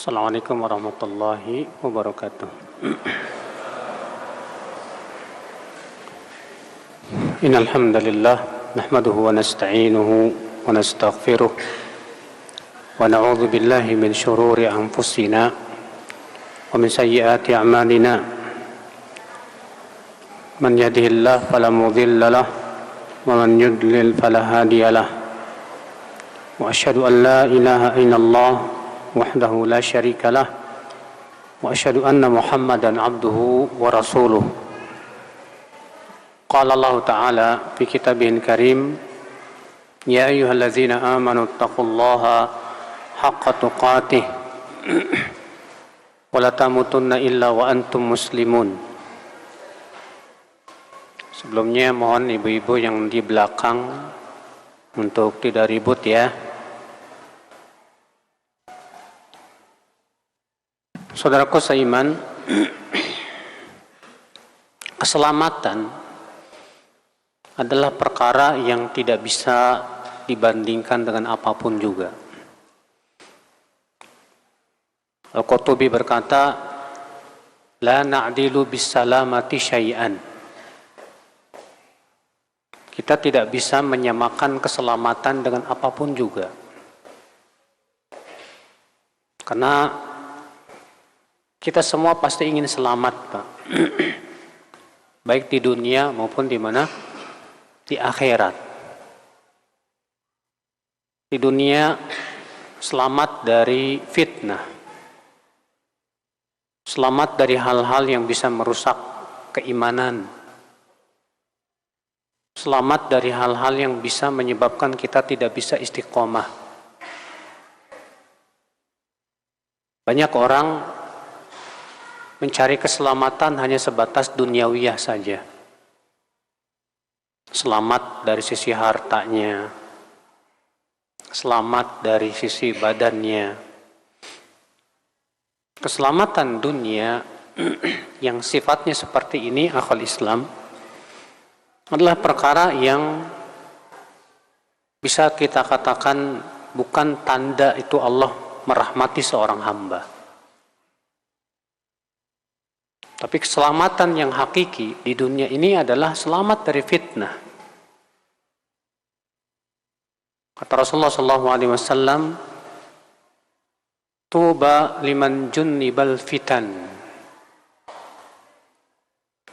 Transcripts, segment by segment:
Assalamualaikum warahmatullahi wabarakatuh. Innal hamdalillah nahmaduhu wa nasta'inuhu wa nastaghfiruh wa na'udzu billahi min shururi anfusina wa min sayyiati a'malina. Man yahdihillahu fala mudilla lahu wa man yudlil fala hadiya lahu. Wa asyhadu an la ilaha illallah wahdahu la syarika lah wa asyhadu anna Muhammadan abduhu wa rasuluh. Qala Allah Ta'ala fi kitabihil karim, ya ayyuhalladzina amanu taqullaha haqqa tuqatih wa la tamutunna illa wa antum muslimun. Sebelumnya mohon ibu-ibu yang di belakang untuk tidak ribut ya. Saudaraku seiman, keselamatan adalah perkara yang tidak bisa dibandingkan dengan apapun juga. Al-Qurtubi berkata, la na'dilu bis-salamati syai'an. Kita tidak bisa menyamakan keselamatan dengan apapun juga. Karena kita semua pasti ingin selamat, Pak. Baik di dunia maupun di mana? Di akhirat. Di dunia selamat dari fitnah. Selamat dari hal-hal yang bisa merusak keimanan. Selamat dari hal-hal yang bisa menyebabkan kita tidak bisa istiqomah. Banyak orang mencari keselamatan hanya sebatas duniawiyah saja. Selamat dari sisi hartanya, selamat dari sisi badannya. Keselamatan dunia yang sifatnya seperti ini, akhwal Islam, adalah perkara yang bisa kita katakan bukan tanda itu Allah merahmati seorang hamba. Tapi keselamatan yang hakiki di dunia ini adalah selamat dari fitnah. Kata Rasulullah SAW, tuba liman junnibal fitan.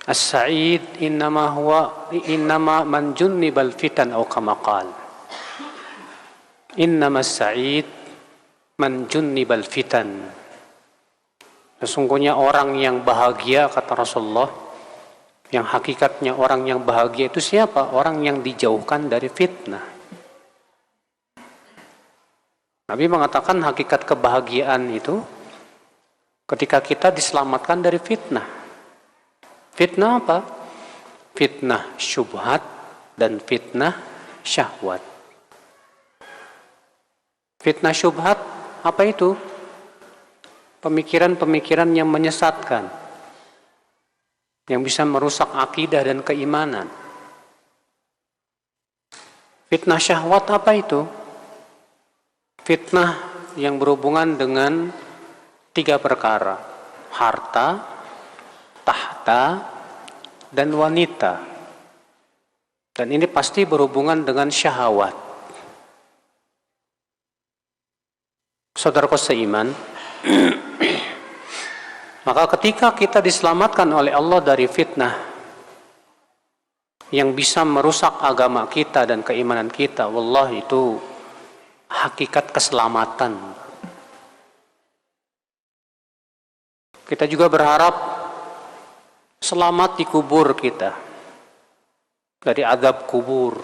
As-sa'id innama man junnibal fitan atau kama qala. Innama as-sa'id man junnibal fitan. Sesungguhnya orang yang bahagia, kata Rasulullah, yang hakikatnya orang yang bahagia itu siapa? Orang yang dijauhkan dari fitnah. Nabi mengatakan hakikat kebahagiaan itu ketika kita diselamatkan dari fitnah. Fitnah apa? Fitnah syubhat dan fitnah syahwat. Fitnah syubhat apa itu? Pemikiran-pemikiran yang menyesatkan, yang bisa merusak akidah dan keimanan. Fitnah syahwat apa itu? Fitnah yang berhubungan dengan 3 perkara: harta, tahta, dan wanita. Dan ini pasti berhubungan dengan syahwat. Saudaraku seiman, maka ketika kita diselamatkan oleh Allah dari fitnah yang bisa merusak agama kita dan keimanan kita, wallahi itu hakikat keselamatan. Kita juga berharap selamat di kubur kita dari azab kubur.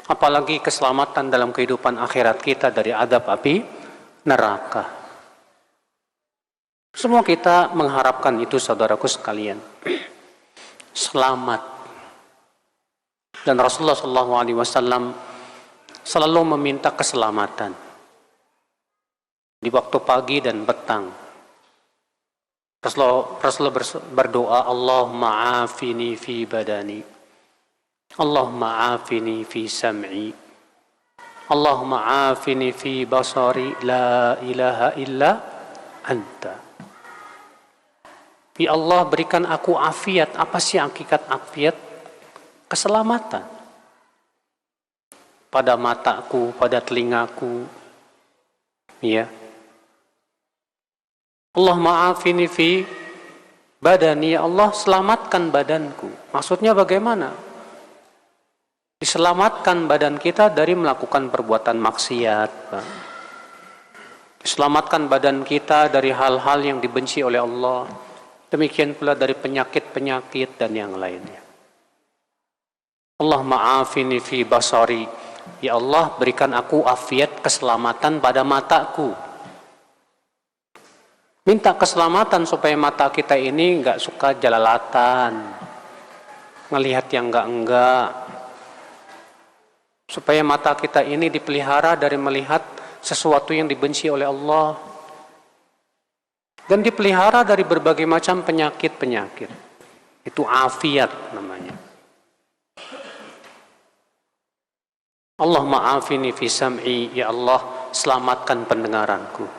Apalagi keselamatan dalam kehidupan akhirat kita dari azab api neraka. Semua kita mengharapkan itu, saudaraku sekalian. Selamat. Dan Rasulullah SAW selalu meminta keselamatan di waktu pagi dan petang. Rasulullah berdoa, Allahumma afini fi badani, Allahumma afini fi sam'i, Allahumma afini fi basari la ilaha illa anta. Ya Allah, berikan aku afiat. Apa sih hakikat afiat? Keselamatan. Pada mataku, pada telingaku. Ya. Allahumma afini fi badani. Ya Allah, selamatkan badanku. Maksudnya bagaimana? Diselamatkan badan kita dari melakukan perbuatan maksiat. Diselamatkan badan kita dari hal-hal yang dibenci oleh Allah. Demikian pula dari penyakit-penyakit dan yang lainnya. Allahumma afini fi basari. Ya Allah, berikan aku afiat, keselamatan pada mataku. Minta keselamatan supaya mata kita ini enggak suka jalalatan, melihat yang enggak. Supaya mata kita ini dipelihara dari melihat sesuatu yang dibenci oleh Allah. Dan dipelihara dari berbagai macam penyakit-penyakit. Itu afiat namanya. Allahumma afini fi sam'i. Ya Allah, selamatkan pendengaranku.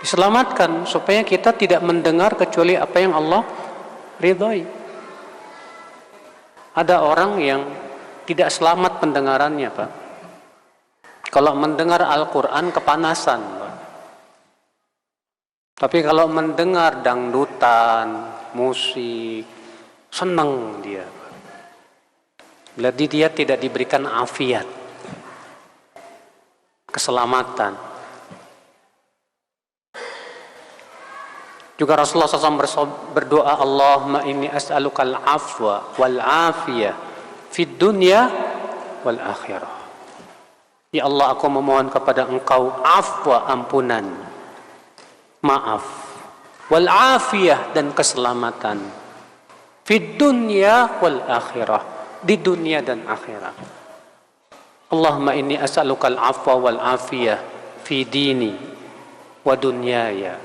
Diselamatkan supaya kita tidak mendengar kecuali apa yang Allah ridhai. Ada orang yang tidak selamat pendengarannya, Pak. Kalau mendengar Al-Quran kepanasan, Pak. Tapi kalau mendengar dangdutan, musik, senang dia. Berarti dia tidak diberikan afiat, keselamatan. Juga Rasulullah SAW berdoa, Allahumma inni as'alukal afwa wal afiyah fid dunya wal akhirah. Ya Allah, aku memohon kepada Engkau afwa, ampunan, maaf, wal afiyah, dan keselamatan, fid dunya wal akhirah, di dunia dan akhirat. Allahumma inni as'alukal afwa wal afiyah fi dini wa dunyaya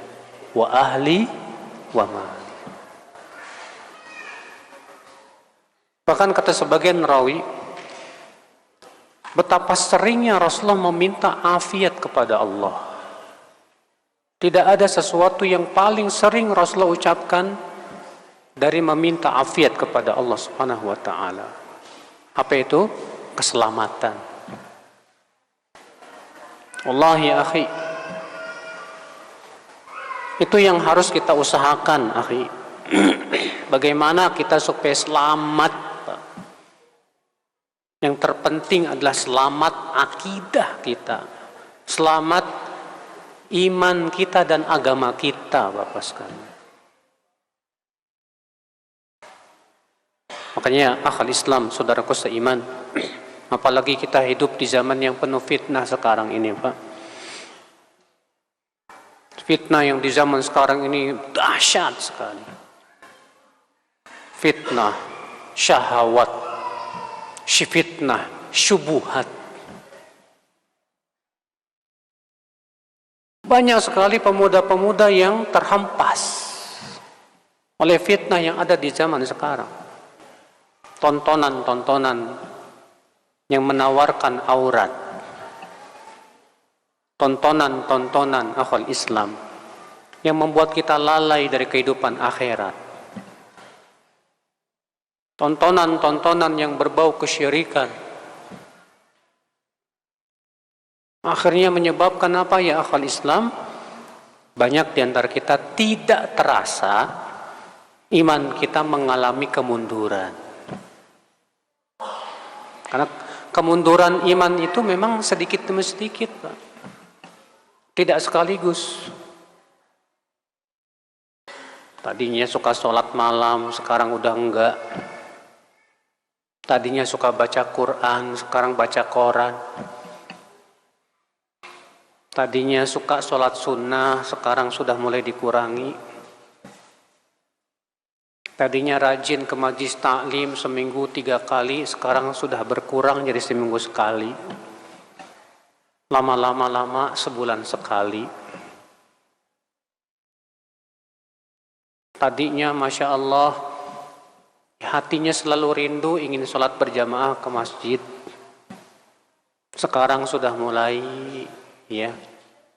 wa ahli wa mali. Bahkan kata sebagian rawi, betapa seringnya Rasulullah meminta afiat kepada Allah. Tidak ada sesuatu yang paling sering Rasulullah ucapkan dari meminta afiat kepada Allah Subhanahu wa taala. Apa itu? Keselamatan. Wallahi ya akhi, itu yang harus kita usahakan, akhi. Bagaimana kita supaya selamat. Yang terpenting adalah selamat akidah kita, selamat iman kita dan agama kita, Bapak sekalian. Makanya akhal Islam, saudaraku seiman, apalagi kita hidup di zaman yang penuh fitnah sekarang ini, Pak. Fitnah yang di zaman sekarang ini dahsyat sekali. Fitnah, syahwat, fitnah, syubuhat. Banyak sekali pemuda-pemuda yang terhempas oleh fitnah yang ada di zaman sekarang. Tontonan-tontonan yang menawarkan aurat. Tontonan-tontonan akhwal Islam yang membuat kita lalai dari kehidupan akhirat. Tontonan-tontonan yang berbau kesyirikan. Akhirnya menyebabkan apa ya akhwal Islam? Banyak di antara kita tidak terasa iman kita mengalami kemunduran. Karena kemunduran iman itu memang sedikit demi sedikit, Pak. Tidak sekaligus. Tadinya suka sholat malam, sekarang udah enggak. Tadinya suka baca Quran, sekarang baca koran. Tadinya suka sholat sunnah, sekarang sudah mulai dikurangi. Tadinya rajin ke majlis taklim seminggu 3 kali, sekarang sudah berkurang jadi seminggu sekali. Lama-lama sebulan sekali. Tadinya Masya Allah, hatinya selalu rindu ingin sholat berjamaah ke masjid. Sekarang sudah mulai ya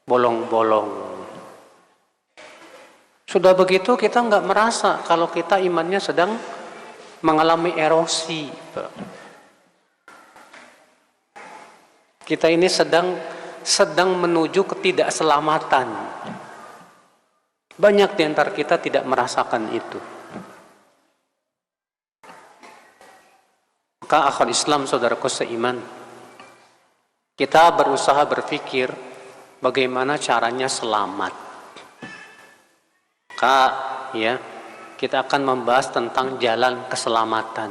bolong-bolong. Sudah begitu kita nggak merasa kalau kita imannya sedang mengalami erosi. Kita ini sedang menuju ketidakselamatan. Banyak di antara kita tidak merasakan itu. Maka akhwat Islam, saudaraku seiman, kita berusaha berpikir bagaimana caranya selamat. Ya, kita akan membahas tentang jalan keselamatan.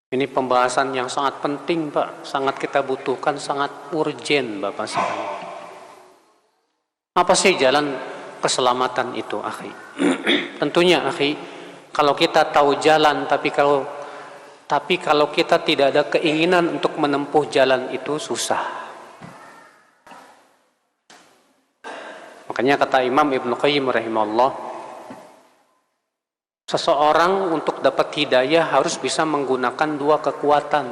Ini pembahasan yang sangat penting, Pak. Sangat kita butuhkan, sangat urgen, Bapak sekalian. Apa sih jalan keselamatan itu, akhi? Tentunya, akhi, kalau kita tahu jalan, tapi kalau kita tidak ada keinginan untuk menempuh jalan itu, susah. Makanya kata Imam Ibnu Qayyim rahimahullah, seseorang untuk dapat hidayah harus bisa menggunakan dua kekuatan.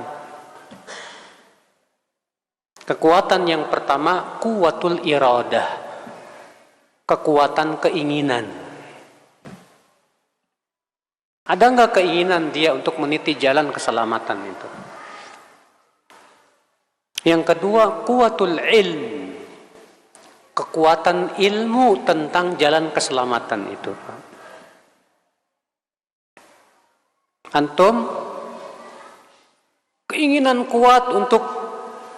Kekuatan yang pertama, quwwatul iradah, kekuatan keinginan. Ada nggak keinginan dia untuk meniti jalan keselamatan itu? Yang kedua, quwwatul ilm, kekuatan ilmu tentang jalan keselamatan itu. Antum keinginan kuat untuk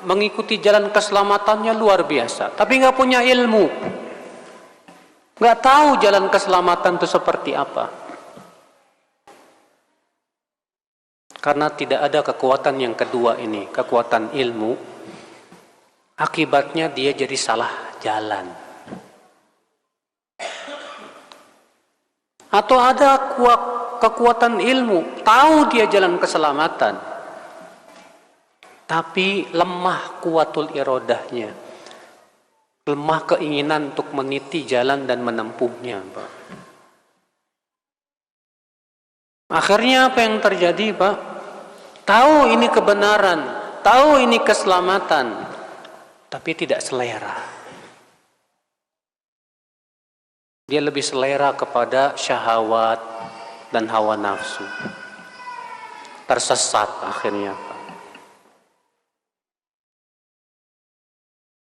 mengikuti jalan keselamatannya luar biasa, tapi nggak punya ilmu, nggak tahu jalan keselamatan itu seperti apa. Karena tidak ada kekuatan yang kedua ini, kekuatan ilmu, akibatnya dia jadi salah jalan. Atau ada kekuatan ilmu, tahu dia jalan keselamatan, tapi lemah quwwatul iradahnya, lemah keinginan untuk meniti jalan dan menempuhnya, Pak. Akhirnya apa yang terjadi, Pak? Tahu ini kebenaran, tahu ini keselamatan, tapi tidak selera. Dia lebih selera kepada syahwat dan hawa nafsu. Tersesat akhirnya.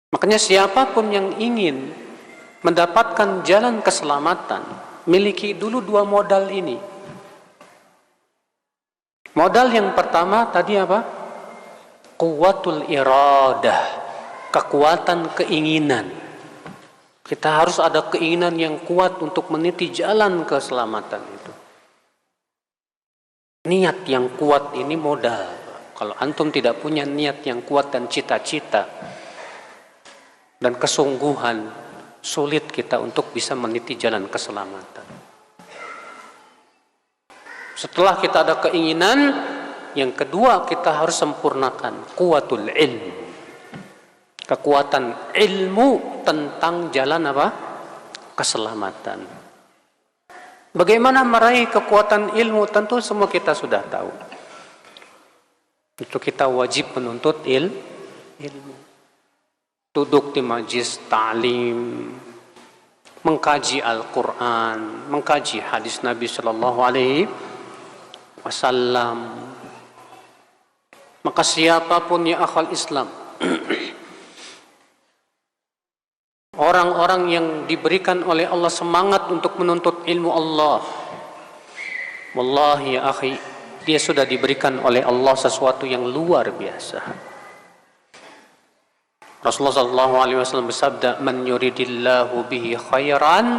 Makanya siapapun yang ingin mendapatkan jalan keselamatan, miliki dulu dua modal ini. Modal yang pertama tadi apa? Quwwatul iradah, kekuatan keinginan. Kita harus ada keinginan yang kuat untuk meniti jalan keselamatan itu. Niat yang kuat ini modal. Kalau antum tidak punya niat yang kuat dan cita-cita dan kesungguhan, sulit kita untuk bisa meniti jalan keselamatan. Setelah kita ada keinginan, yang kedua kita harus sempurnakan quwwatul ilm, kekuatan ilmu tentang jalan apa? Keselamatan. Bagaimana meraih kekuatan ilmu? Tentu semua kita sudah tahu. Itu kita wajib menuntut ilmu. Duduk di majlis ta'lim, mengkaji Al-Quran, mengkaji hadis Nabi Sallallahu Alaihi Wasallam. Maka siapapun ya akhwal Islam, orang-orang yang diberikan oleh Allah semangat untuk menuntut ilmu Allah, wallahi ya akhi, dia sudah diberikan oleh Allah sesuatu yang luar biasa. Rasulullah sallallahu alaihi wasallam bersabda, "Man yuridillahu bihi khairan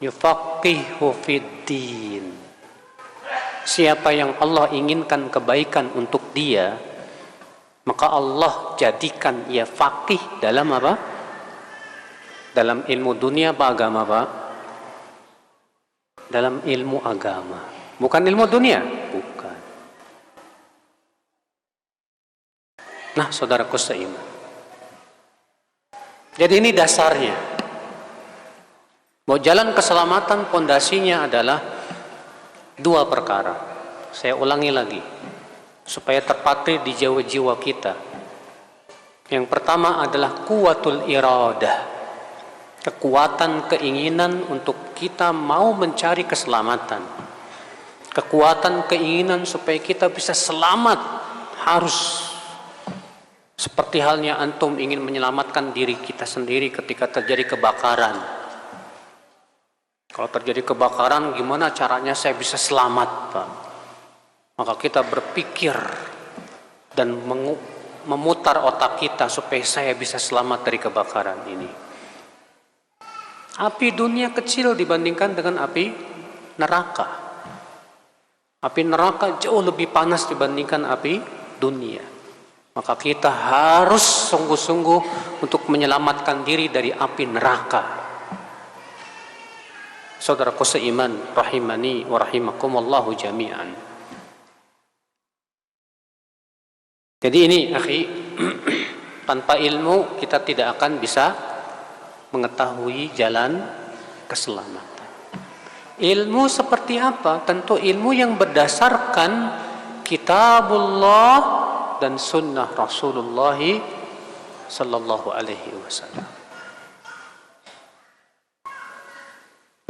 yufaqihu fid din." Siapa yang Allah inginkan kebaikan untuk dia, maka Allah jadikan ia faqih dalam apa? Dalam ilmu dunia apa agama, Pak? Dalam ilmu agama. Bukan ilmu dunia, bukan. Nah, saudaraku seiman, jadi ini dasarnya. Bahwa jalan keselamatan pondasinya adalah dua perkara. Saya ulangi lagi. supaya terpatri di jiwa-jiwa kita. Yang pertama adalah kuwatul iradah, kekuatan keinginan untuk kita mau mencari keselamatan, kekuatan keinginan supaya kita bisa selamat. Harus seperti halnya antum ingin menyelamatkan diri kita sendiri ketika terjadi kebakaran. Kalau terjadi kebakaran, gimana caranya saya bisa selamat, Pak? Maka kita berpikir dan memutar otak kita supaya saya bisa selamat dari kebakaran ini. Api dunia kecil dibandingkan dengan api neraka. Api neraka jauh lebih panas dibandingkan api dunia. Maka kita harus sungguh-sungguh untuk menyelamatkan diri dari api neraka. Saudaraku seiman, rahimani wa rahimakumullahu jami'an. Jadi ini, akhi, tanpa ilmu kita tidak akan bisa mengetahui jalan keselamatan. Ilmu seperti apa? Tentu ilmu yang berdasarkan kitabullah dan sunnah Rasulullah sallallahu alaihi wasallam.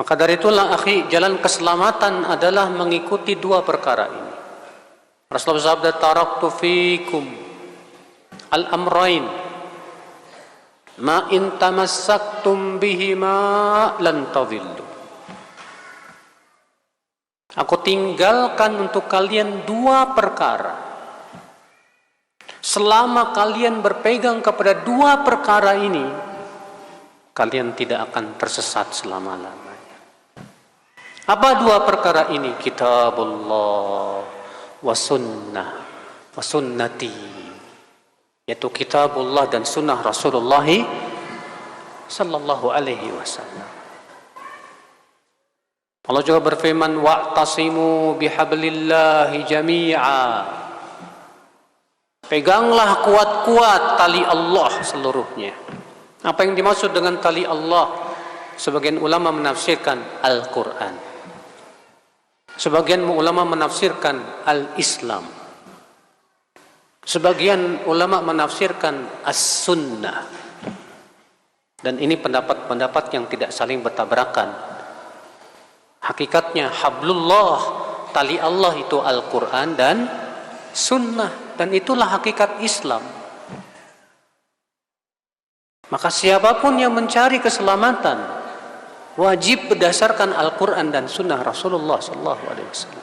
Maka dari itulah, akhi, jalan keselamatan adalah mengikuti dua perkara ini. Rasulullah sabda, taraktu fikum al-amrain ma in tamassaktum bihima lan tadhillu. Aku tinggalkan untuk kalian dua perkara. Selama kalian berpegang kepada dua perkara ini, kalian tidak akan tersesat selama-lamanya. Apa dua perkara ini? Kitabullah wa sunnati, yaitu kitabullah dan sunnah Rasulullah sallallahu alaihi wasallam. Allah juga berfirman, wa'tasimu bihablillahi jami'a. Peganglah kuat-kuat tali Allah seluruhnya. Apa yang dimaksud dengan tali Allah? Sebagian ulama menafsirkan Al-Quran. Sebagian ulama menafsirkan Al-Islam. Sebagian ulama menafsirkan As-Sunnah. Dan ini pendapat-pendapat yang tidak saling bertabrakan. Hakikatnya hablullah, tali Allah itu Al-Quran dan Sunnah. Dan itulah hakikat Islam. Maka siapapun yang mencari keselamatan wajib berdasarkan Al-Quran dan Sunnah Rasulullah SAW.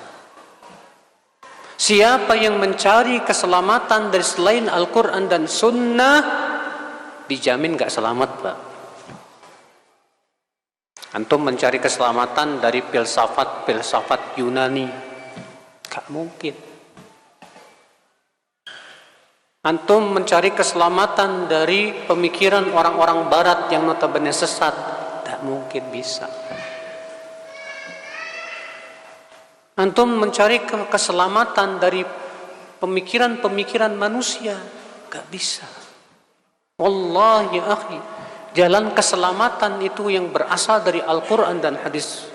Siapa yang mencari keselamatan dari selain Al-Quran dan Sunnah, dijamin gak selamat, Pak. Antum mencari keselamatan dari filsafat Yunani, gak mungkin. Antum mencari keselamatan dari pemikiran orang-orang barat yang notabene sesat, tak mungkin bisa. Antum mencari keselamatan dari pemikiran-pemikiran manusia, gak bisa. Wallahi ya akhi, jalan keselamatan itu yang berasal dari Al-Quran dan hadis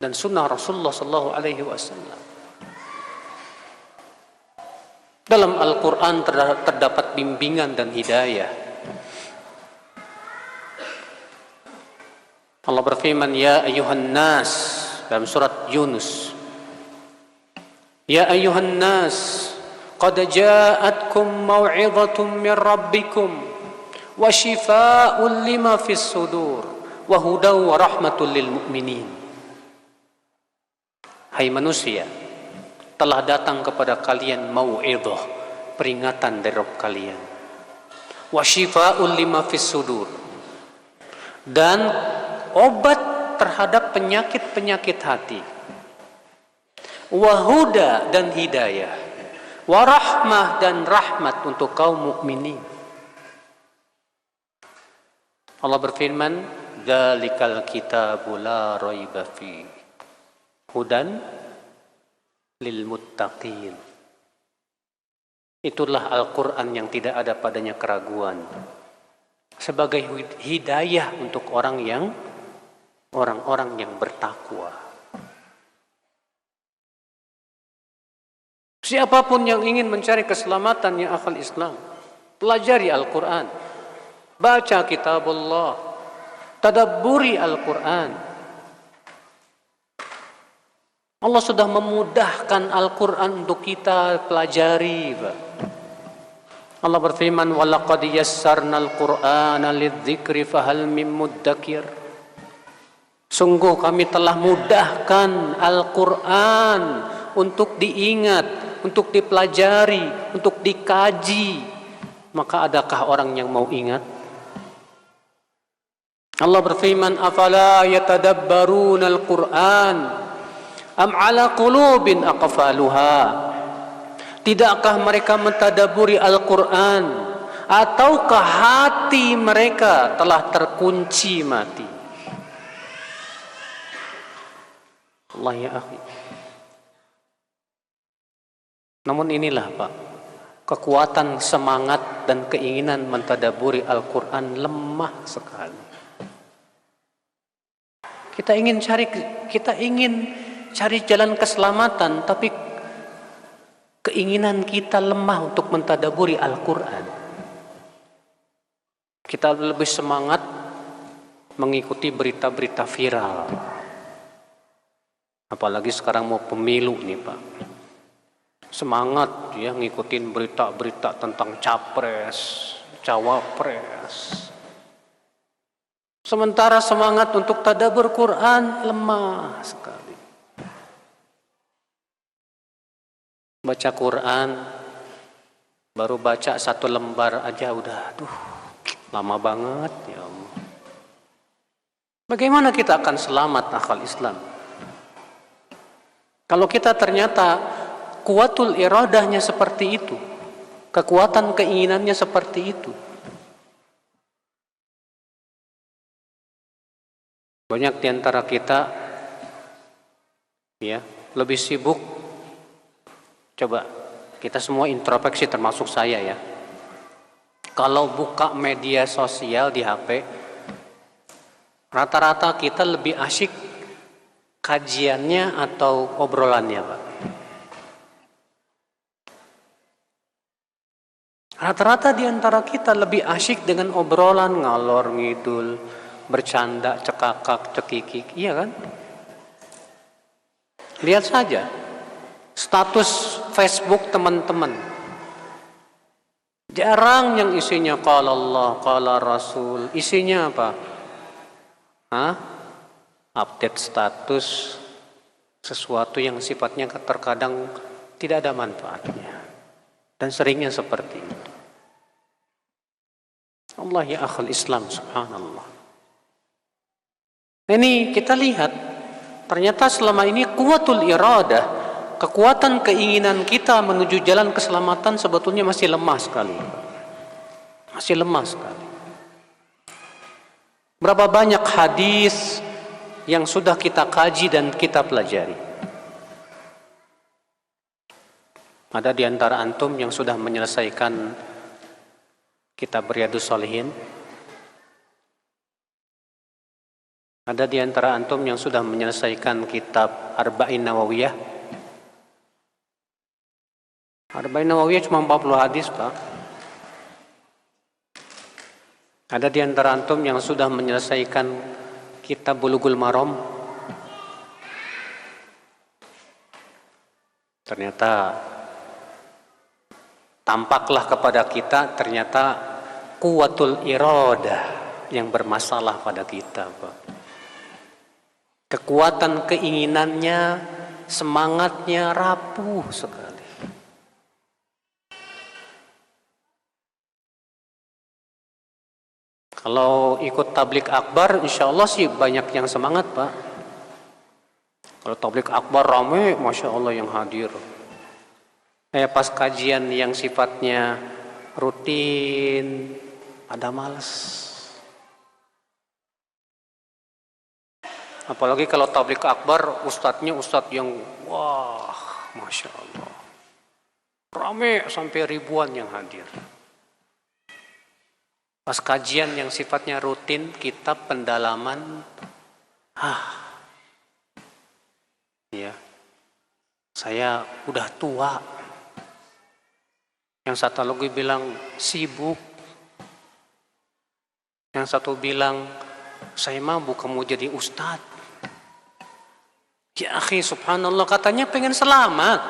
dan sunnah Rasulullah sallallahu alaihi wasallam. Dalam Al-Quran terdapat bimbingan dan hidayah. Allah berfirman, ya ayuhan nas, dalam surat Yunus, ya ayuhan nas, qad ja'atkum maw'idhatum min rabbikum wa shifaa'un lima fis sudur wa hudaw wa rahmatul lil mu'minin. Hai manusia, telah datang kepada kalian mau'idhah, peringatan dari Rabb kalian, wa shifaa'un lima fis sudur, dan obat terhadap penyakit-penyakit hati, wahuda dan hidayah, warahmah dan rahmat untuk kaum mukminin. Allah berfirman, dzalikal kitabu la raiba fi hudan lil muttaqin. Itulah Al-Quran yang tidak ada padanya keraguan, sebagai hidayah untuk orang-orang yang bertakwa. Siapapun yang ingin mencari keselamatan ya akhal Islam, pelajari Al-Quran, baca kitabullah, tadabburi Al-Quran. Allah sudah memudahkan Al-Quran untuk kita pelajari. Allah berfirman, وَلَقَدْ يَسَّرْنَا الْقُرْآنَ لِلذِّكْرِ فَهَلْ مِن مُدَّكِرٍ. Sungguh kami telah mudahkan Al-Quran untuk diingat, untuk dipelajari, untuk dikaji. Maka adakah orang yang mau ingat? Allah berfirman, أَفَلَا يَتَدَبَّرُونَ الْقُرْآنَ أَمْ عَلَى قُلُوبٍ أَقْفَالُهَا. Tidakkah mereka mentadaburi Al-Quran, ataukah hati mereka telah terkunci mati? Allah ya akhi. Namun inilah Pak, kekuatan semangat dan keinginan mentadaburi Al-Quran lemah sekali. Kita ingin cari jalan keselamatan, tapi keinginan kita lemah untuk mentadaburi Al-Quran. Kita lebih semangat mengikuti berita-berita viral. Apalagi sekarang mau pemilu nih Pak. Semangat ya ngikutin berita-berita tentang capres, cawapres. Sementara semangat untuk tadabbur Quran lemah sekali. Baca Quran, baru baca 1 lembar aja udah, lama banget ya Allah. Bagaimana kita akan selamat akal Islam? Kalau kita ternyata kuatul iradahnya seperti itu, kekuatan keinginannya seperti itu. Banyak di antara kita ya lebih sibuk. Coba kita semua introspeksi termasuk saya ya. Kalau buka media sosial di HP, rata-rata kita lebih asyik kajiannya atau obrolannya, Pak. Rata-rata di antara kita lebih asyik dengan obrolan ngalor ngidul, bercanda, cekakak, cekikik, iya kan? Lihat saja status Facebook teman-teman. Jarang yang isinya qala Allah, qala Rasul. Isinya apa? Update status sesuatu yang sifatnya terkadang tidak ada manfaatnya. Dan seringnya seperti itu. Allah ya akhul Islam, subhanallah. Ini kita lihat, ternyata selama ini kuatul iradah, kekuatan keinginan kita menuju jalan keselamatan sebetulnya masih lemah sekali. Masih lemah sekali. Berapa banyak hadis yang sudah kita kaji dan kita pelajari. Ada di antara antum yang sudah menyelesaikan kitab Riyadhus Shalihin? Ada di antara antum yang sudah menyelesaikan kitab Arba'in Nawawiyah? Arba'in Nawawiyah cuma 40 hadis, Pak. Ada di antara antum yang sudah menyelesaikan kitab Bulughul Maram? Ternyata tampaklah kepada kita ternyata kuwatul iradah yang bermasalah pada kita, Pak. Kekuatan keinginannya, semangatnya rapuh sekali. Kalau ikut tablik akbar, insya Allah sih banyak yang semangat, Pak. Kalau tablik akbar ramai, masya Allah yang hadir. Pas kajian yang sifatnya rutin, ada malas. Apalagi kalau tablik akbar, ustadznya ustadz yang wah, masya Allah, ramai sampai ribuan yang hadir. Pas kajian yang sifatnya rutin, kitab pendalaman, ya, saya udah tua, Yang satu lagi bilang sibuk. Yang satu bilang saya mabuk kamu jadi ustadz. Ya akhi, subhanallah, katanya pengen selamat.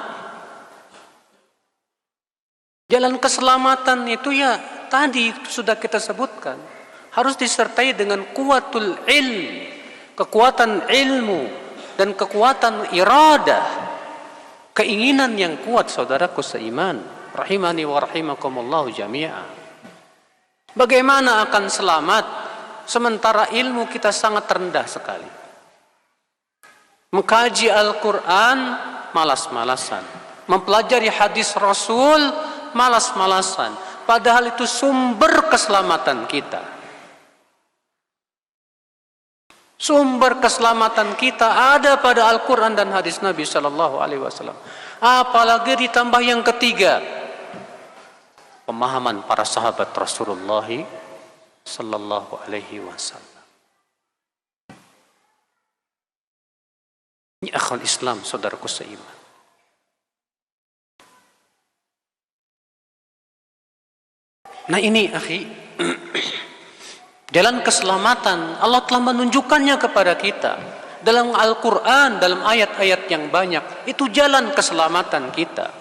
Jalan keselamatan itu ya tadi sudah kita sebutkan. Harus disertai dengan kuatul ilm, kekuatan ilmu dan kekuatan iradah, keinginan yang kuat, saudaraku seiman, rahimani wa rahimakumullah jami'an. Bagaimana akan selamat sementara ilmu kita sangat rendah sekali? Mengkaji Al-Quran malas-malasan, mempelajari hadis Rasul malas-malasan, padahal itu sumber keselamatan kita. Sumber keselamatan kita ada pada Al-Quran dan hadis Nabi Sallallahu Alaihi Wasallam. Apalagi ditambah yang ketiga, pemahaman para sahabat Rasulullah Sallallahu Alaihi Wasallam. Ini akhul Islam, saudaraku seiman. Nah ini akhi, jalan keselamatan Allah telah menunjukkannya kepada kita dalam Al-Quran, dalam ayat-ayat yang banyak. Itu jalan keselamatan kita.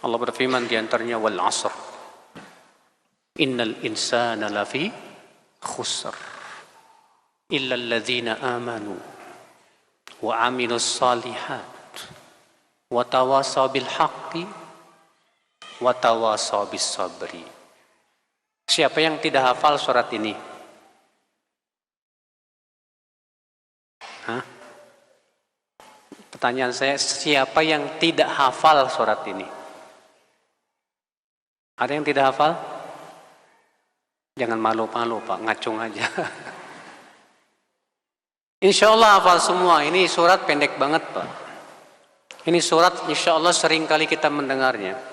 Allah berfirman di antaranya, wal asr innal insana lafi khusr illa alladzina amanu wa amilus salihat wa tawasaw bil haqqi wa tawasaw bis sabri. Siapa yang tidak hafal surat ini? Hah? Pertanyaan saya, siapa yang tidak hafal surat ini? Ada yang tidak hafal? Jangan malu-malu Pak, ngacung aja. Insya Allah hafal semua. Ini surat pendek banget Pak. Ini surat insya Allah sering kali kita mendengarnya.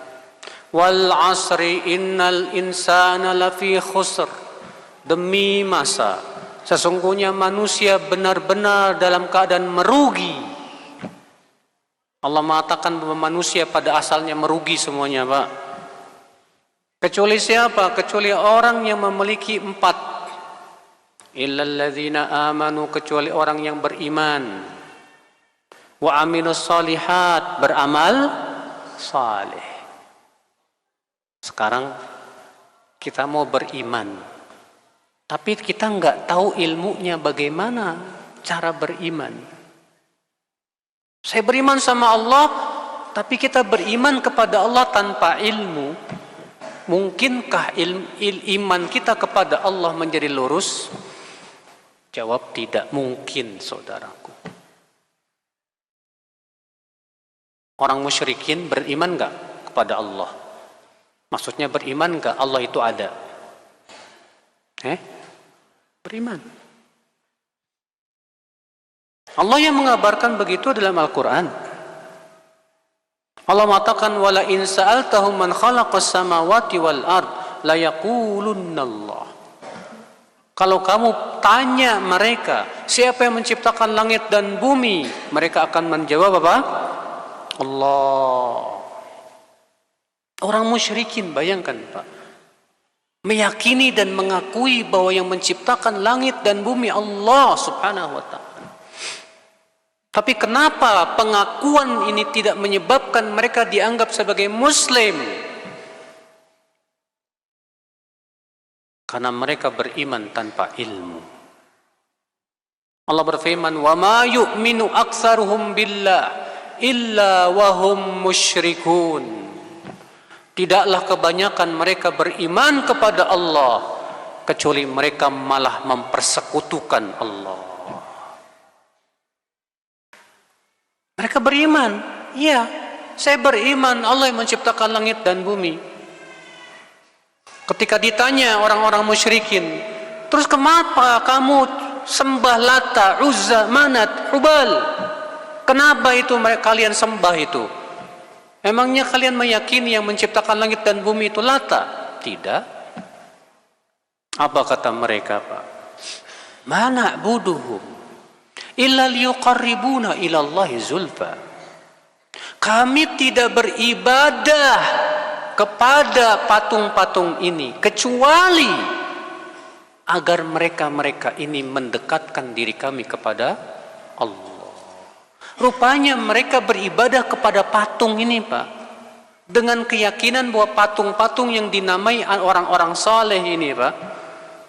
Wal asri innal insana lafi khusr. Demi masa, sesungguhnya manusia benar-benar dalam keadaan merugi. Allah mengatakan bahwa manusia pada asalnya merugi semuanya Pak. Kecuali siapa? Kecuali orang yang memiliki 4. Illalladzina amanu, kecuali orang yang beriman. Wa aminus solihat, beramal saleh. Sekarang kita mau beriman, tapi kita nggak tahu ilmunya bagaimana cara beriman. Saya beriman sama Allah, tapi kita beriman kepada Allah tanpa ilmu. Mungkinkah iman kita kepada Allah menjadi lurus? Jawab tidak mungkin, saudaraku. Orang musyrikin beriman enggak kepada Allah? Maksudnya beriman enggak Allah itu ada? Beriman. Allah yang mengabarkan begitu dalam Al-Quran. Allah mengatakan, wala in sa'altahum man khalaqas samawati wal ard la yaqulunna Allah. Kalau kamu tanya mereka, siapa yang menciptakan langit dan bumi? Mereka akan menjawab apa? Allah. Orang musyrikin, bayangkan Pak. Meyakini dan mengakui bahwa yang menciptakan langit dan bumi Allah subhanahu wa ta'ala. Tapi kenapa pengakuan ini tidak menyebabkan mereka dianggap sebagai Muslim? Karena mereka beriman tanpa ilmu. Allah berfirman, wa ma yu'minu aktsaruhum billah illa wa hum musyrikun. Tidaklah kebanyakan mereka beriman kepada Allah kecuali mereka malah mempersekutukan Allah. Mereka beriman, iya, saya beriman Allah yang menciptakan langit dan bumi. Ketika ditanya orang-orang musyrikin, terus kenapa kamu sembah Lata, Uzza, Manat, Hubal? Kenapa itu kalian sembah itu? Emangnya kalian meyakini yang menciptakan langit dan bumi itu Lata? Tidak. Apa kata mereka Pak? Ma na'buduhum illa liyuqarribuna ila Allahi zulfa. Kami tidak beribadah kepada patung-patung ini kecuali agar mereka ini mendekatkan diri kami kepada Allah. Rupanya mereka beribadah kepada patung ini, Pak, dengan keyakinan bahwa patung-patung yang dinamai orang-orang saleh ini, Pak,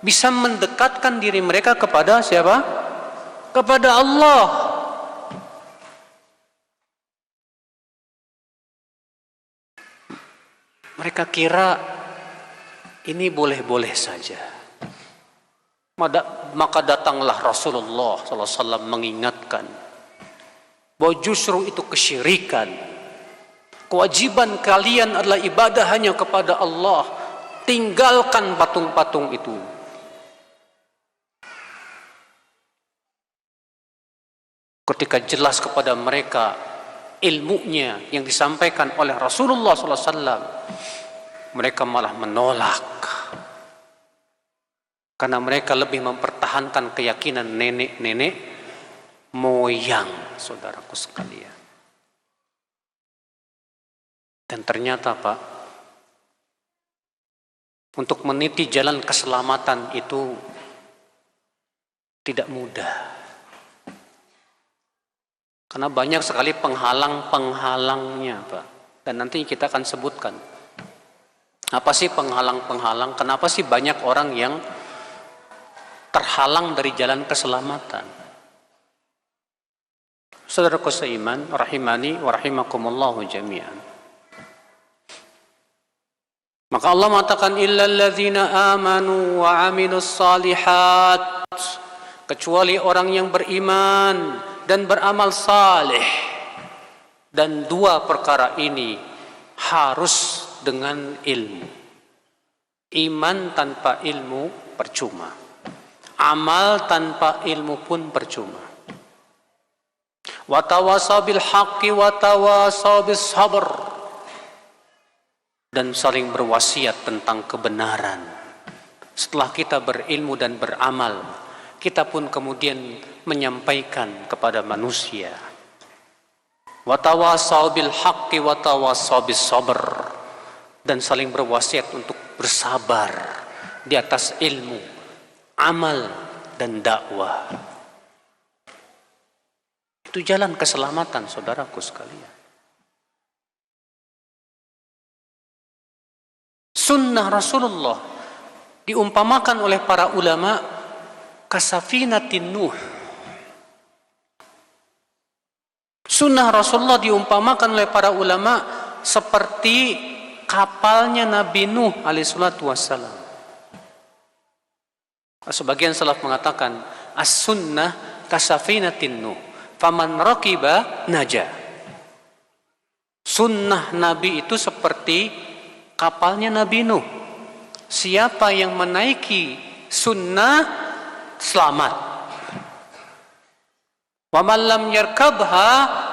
bisa mendekatkan diri mereka kepada siapa? Kepada Allah. Mereka kira ini boleh-boleh saja. Maka datanglah Rasulullah SAW mengingatkan bahwa justru itu kesyirikan. Kewajiban kalian adalah ibadah hanya kepada Allah. Tinggalkan patung-patung itu. Ketika jelas kepada mereka ilmunya yang disampaikan oleh Rasulullah SAW, mereka malah menolak. Karena mereka lebih mempertahankan keyakinan nenek-nenek moyang, saudaraku sekalian. Dan ternyata, Pak, untuk meniti jalan keselamatan itu tidak mudah. Karena banyak sekali penghalang-penghalangnya, Pak. Dan nanti kita akan sebutkan. Apa sih penghalang-penghalang? Kenapa sih banyak orang yang terhalang dari jalan keselamatan? Saudaraku seiman, rahimani wa rahimakumullahu jami'an. Maka Allah mengatakan illal ladzina amanu wa amilus salihat, kecuali orang yang beriman dan beramal saleh. Dan dua perkara ini harus dengan ilmu. Iman tanpa ilmu percuma. Amal tanpa ilmu pun percuma. Wa tawasaw bil haqqi wa tawasaw bis sabr. Dan saling berwasiat tentang kebenaran. Setelah kita berilmu dan beramal, kita pun kemudian menyampaikan kepada manusia. Wa tawasaw bil haqqi wa tawasaw bis sabr. Dan saling berwasiat untuk bersabar di atas ilmu, amal dan dakwah. Itu jalan keselamatan, saudaraku sekalian. Sunnah Rasulullah diumpamakan oleh para ulama kasafinatin Nuh. Sunnah Rasulullah diumpamakan oleh para ulama seperti kapalnya Nabi Nuh alaihissalatu wassalam. Sebagian salaf mengatakan as-sunnah kasafinatin Nuh, faman raqiba naja. Sunnah Nabi itu seperti kapalnya Nabi Nuh. Siapa yang menaiki sunnah selamat. Wa man lam yarkabha,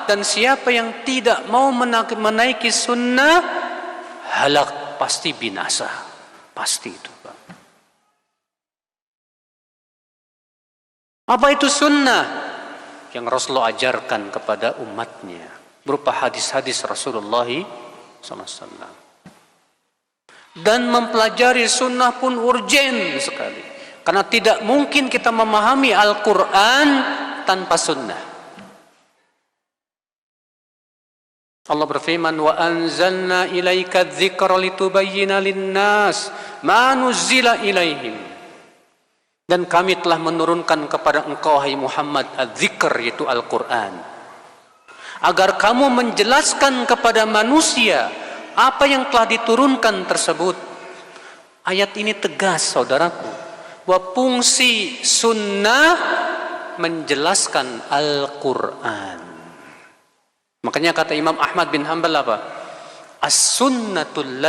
dan siapa yang tidak mau menaiki sunnah halak, pasti binasa. Pasti itu, Pak. Apa itu sunnah? Yang Rasulullah ajarkan kepada umatnya berupa hadis-hadis Rasulullah SAW. Dan mempelajari sunnah pun urgen sekali. Karena tidak mungkin kita memahami Al-Quran tanpa sunnah. Allah berfirman, wa anzalna ilaika dzikra litubayyina linnas ma nuzzila ilaihim. Dan kami telah menurunkan kepada engkau, hai Muhammad, adzikr, yaitu Al-Quran, agar kamu menjelaskan kepada manusia apa yang telah diturunkan tersebut. Ayat ini tegas, saudaraku, bahwa fungsi sunnah menjelaskan Al-Quran. Makanya kata Imam Ahmad bin Hanbal apa? As-sunnatul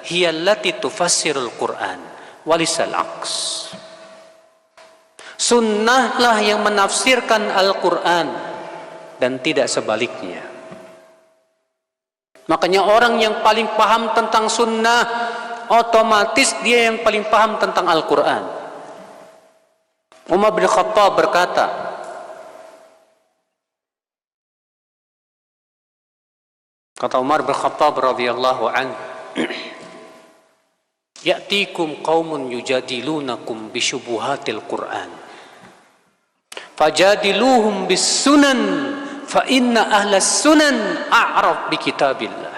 hiya allati tufassirul Quran walisal aqs. Sunnahlah yang menafsirkan Al-Quran dan tidak sebaliknya. Makanya orang yang paling paham tentang sunnah, otomatis dia yang paling paham tentang Al-Quran. Umar bin Khattab berkata, Kata Umar bin Khattab radhiyallahu an, "Ya'tikum qaumun yujadilunakum bisyubuhatil Qur'an. Fajadiluhum bis sunan, fa inna ahlas sunan a'raf bi kitabillah."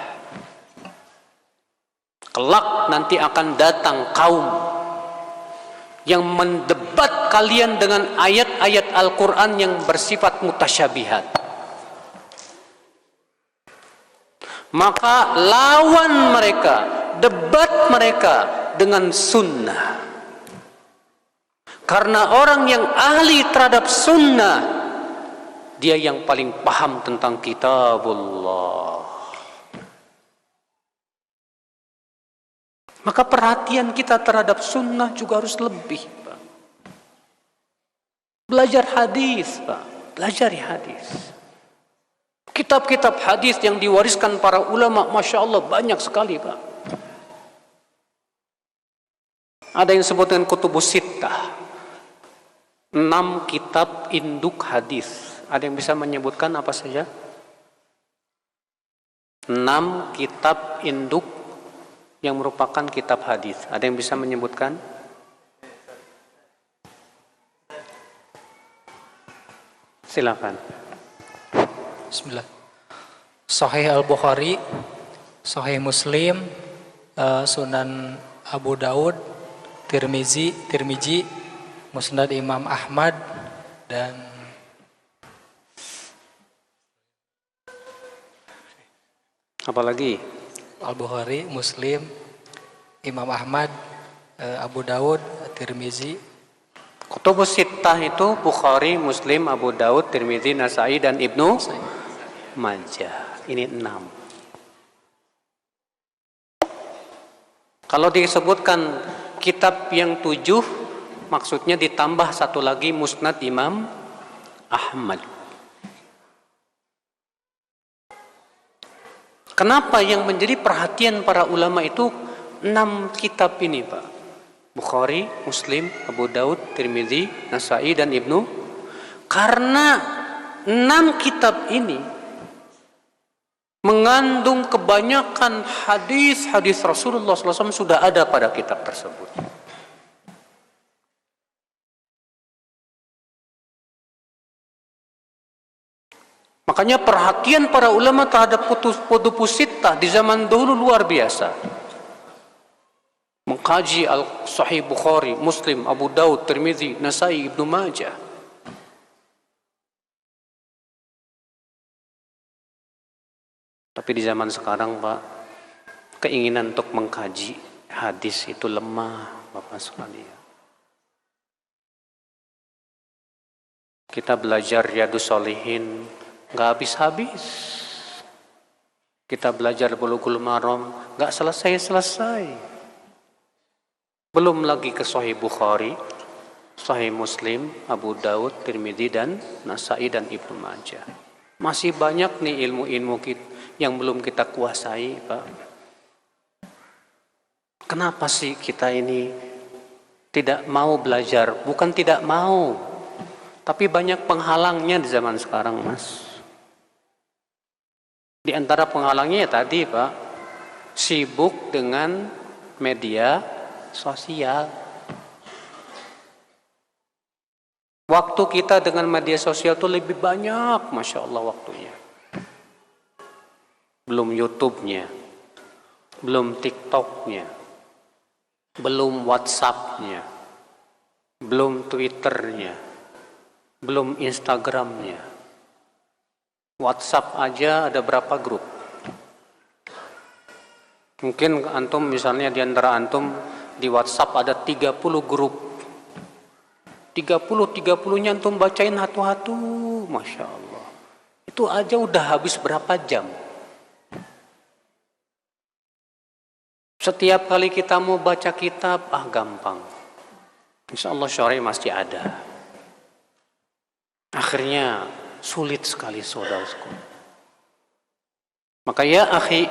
Kelak nanti akan datang kaum yang mendebat kalian dengan ayat-ayat Al-Quran yang bersifat mutasyabihat. Maka lawan mereka, debat mereka dengan sunnah. Karena orang yang ahli terhadap sunnah, dia yang paling paham tentang kitabullah. Maka perhatian kita terhadap sunnah juga harus lebih, Pak. Belajar hadis, Pak. Belajar hadis. Kitab-kitab hadis yang diwariskan para ulama, Masya Allah banyak sekali, Pak. Ada yang disebut dengan Kutubus Sittah, 6 kitab induk hadis. Ada yang bisa menyebutkan apa saja? 6 kitab induk yang merupakan kitab hadis. Ada yang bisa menyebutkan? Silakan. Bismillah. Sahih Al-Bukhari, Sahih Muslim, Sunan Abu Daud, Tirmizi, Musnad Imam Ahmad, dan apa lagi? Al-Bukhari, Muslim, Imam Ahmad, Abu Daud, Tirmizi. Kutubus Sittah itu Bukhari, Muslim, Abu Daud, Tirmizi, Nasai, dan Ibnu Majah. Ini 6. Kalau disebutkan kitab yang 7, maksudnya ditambah satu lagi Musnad Imam Ahmad. Kenapa yang menjadi perhatian para ulama itu 6 kitab ini, Pak? Bukhari, Muslim, Abu Daud, Tirmizi, Nasai, dan Ibnu. Karena 6 kitab ini mengandung kebanyakan hadis-hadis Rasulullah SAW sudah ada pada kitab tersebut. Makanya perhatian para ulama terhadap Kutubus Sittah di zaman dahulu luar biasa. Mengkaji Al-Sahih Bukhari, Muslim, Abu Daud, Tirmizi, Nasai, Ibnu Majah. Tapi di zaman sekarang, Pak, keinginan untuk mengkaji hadis itu lemah, Bapak sekalian. Kita belajar Riyadhus Shalihin nggak habis-habis. Kita belajar Bulughul Maram nggak selesai-selesai. Belum lagi ke Sahih Bukhari, Sahih Muslim, Abu Daud, Tirmidzi, dan Nasai, dan Ibnu Majah. Masih banyak nih ilmu-ilmu yang belum kita kuasai, Pak. Kenapa sih kita ini tidak mau belajar? Bukan tidak mau, tapi banyak penghalangnya di zaman sekarang, Mas. Di antara penghalangnya ya tadi, Pak, sibuk dengan media sosial. Waktu kita dengan media sosial itu lebih banyak, Masya Allah, waktunya. Belum YouTube-nya, belum TikTok-nya, belum WhatsApp-nya, belum Twitter-nya, belum Instagram-nya. WhatsApp aja ada berapa grup? Mungkin antum misalnya di antara antum di WhatsApp ada 30 grup. 30-nya antum bacain hatu-hatu, Masya Allah. Itu aja udah habis berapa jam? Setiap kali kita mau baca kitab, gampang. Insya Allah sore masih ada. Akhirnya sulit sekali, saudaraku. Maka ya akhi,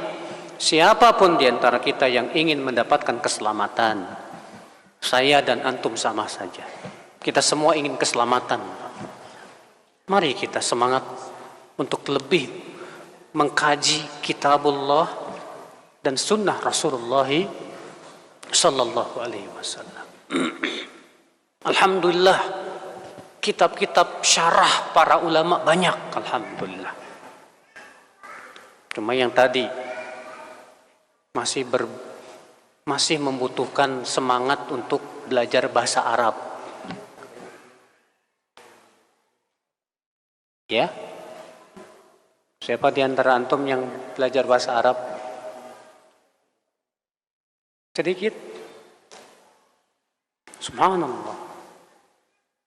siapapun di antara kita yang ingin mendapatkan keselamatan, saya dan antum sama saja. Kita semua ingin keselamatan. Mari kita semangat untuk lebih mengkaji kitabullah dan sunnah Rasulullah sallallahu alaihi wasallam. Alhamdulillah, kitab-kitab syarah para ulama banyak, alhamdulillah. Cuma yang tadi masih membutuhkan semangat untuk belajar bahasa Arab. Ya? Siapa di antara antum yang belajar bahasa Arab? Sedikit. Subhanallah.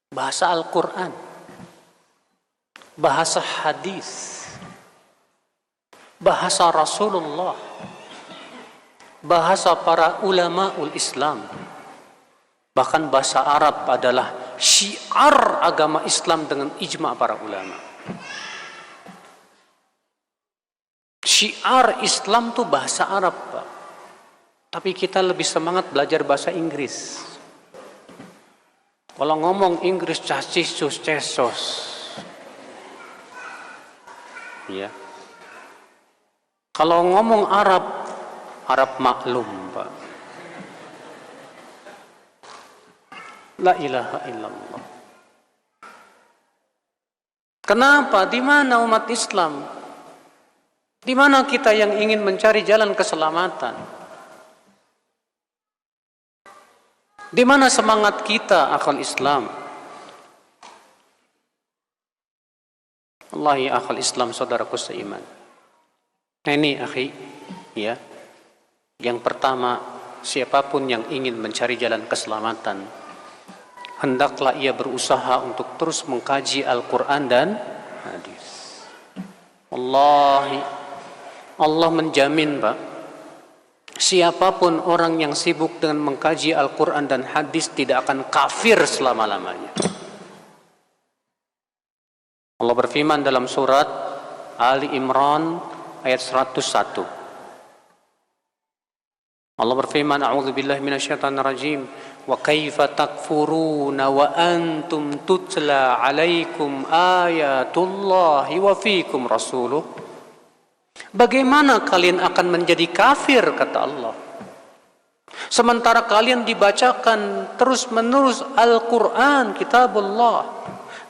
Bahasa Al-Quran. Bahasa hadis. Bahasa Rasulullah. Bahasa para ulamaul Islam. Bahkan bahasa Arab adalah syiar agama Islam dengan ijma' para ulama. Syiar Islam tuh bahasa Arab, Pak. Tapi kita lebih semangat belajar bahasa Inggris. Kalau ngomong Inggris cacisus cesos. Ya. Kalau ngomong Arab maklum, Pak. La ilaha illallah. Kenapa? Di mana umat Islam? Di mana kita yang ingin mencari jalan keselamatan? Di mana semangat kita akal Islam? Wallahi akal Islam, saudaraku seiman. Nah ini akhi, ya. Yang pertama, siapapun yang ingin mencari jalan keselamatan, hendaklah ia berusaha untuk terus mengkaji Al-Quran dan hadis. Wallahi, Allah menjamin, Pak, siapapun orang yang sibuk dengan mengkaji Al-Quran dan hadis tidak akan kafir selama-lamanya. Allah berfirman dalam surat Ali Imran ayat 101. Allah berfirman, a'udzubillahi minasyaitonir rajim, wa kaifa takfuruna wa antum tutla 'alaikum ayatullahi wa fiikum rasuluh. Bagaimana kalian akan menjadi kafir, kata Allah, sementara kalian dibacakan terus-menerus Al-Quran, kitabullah,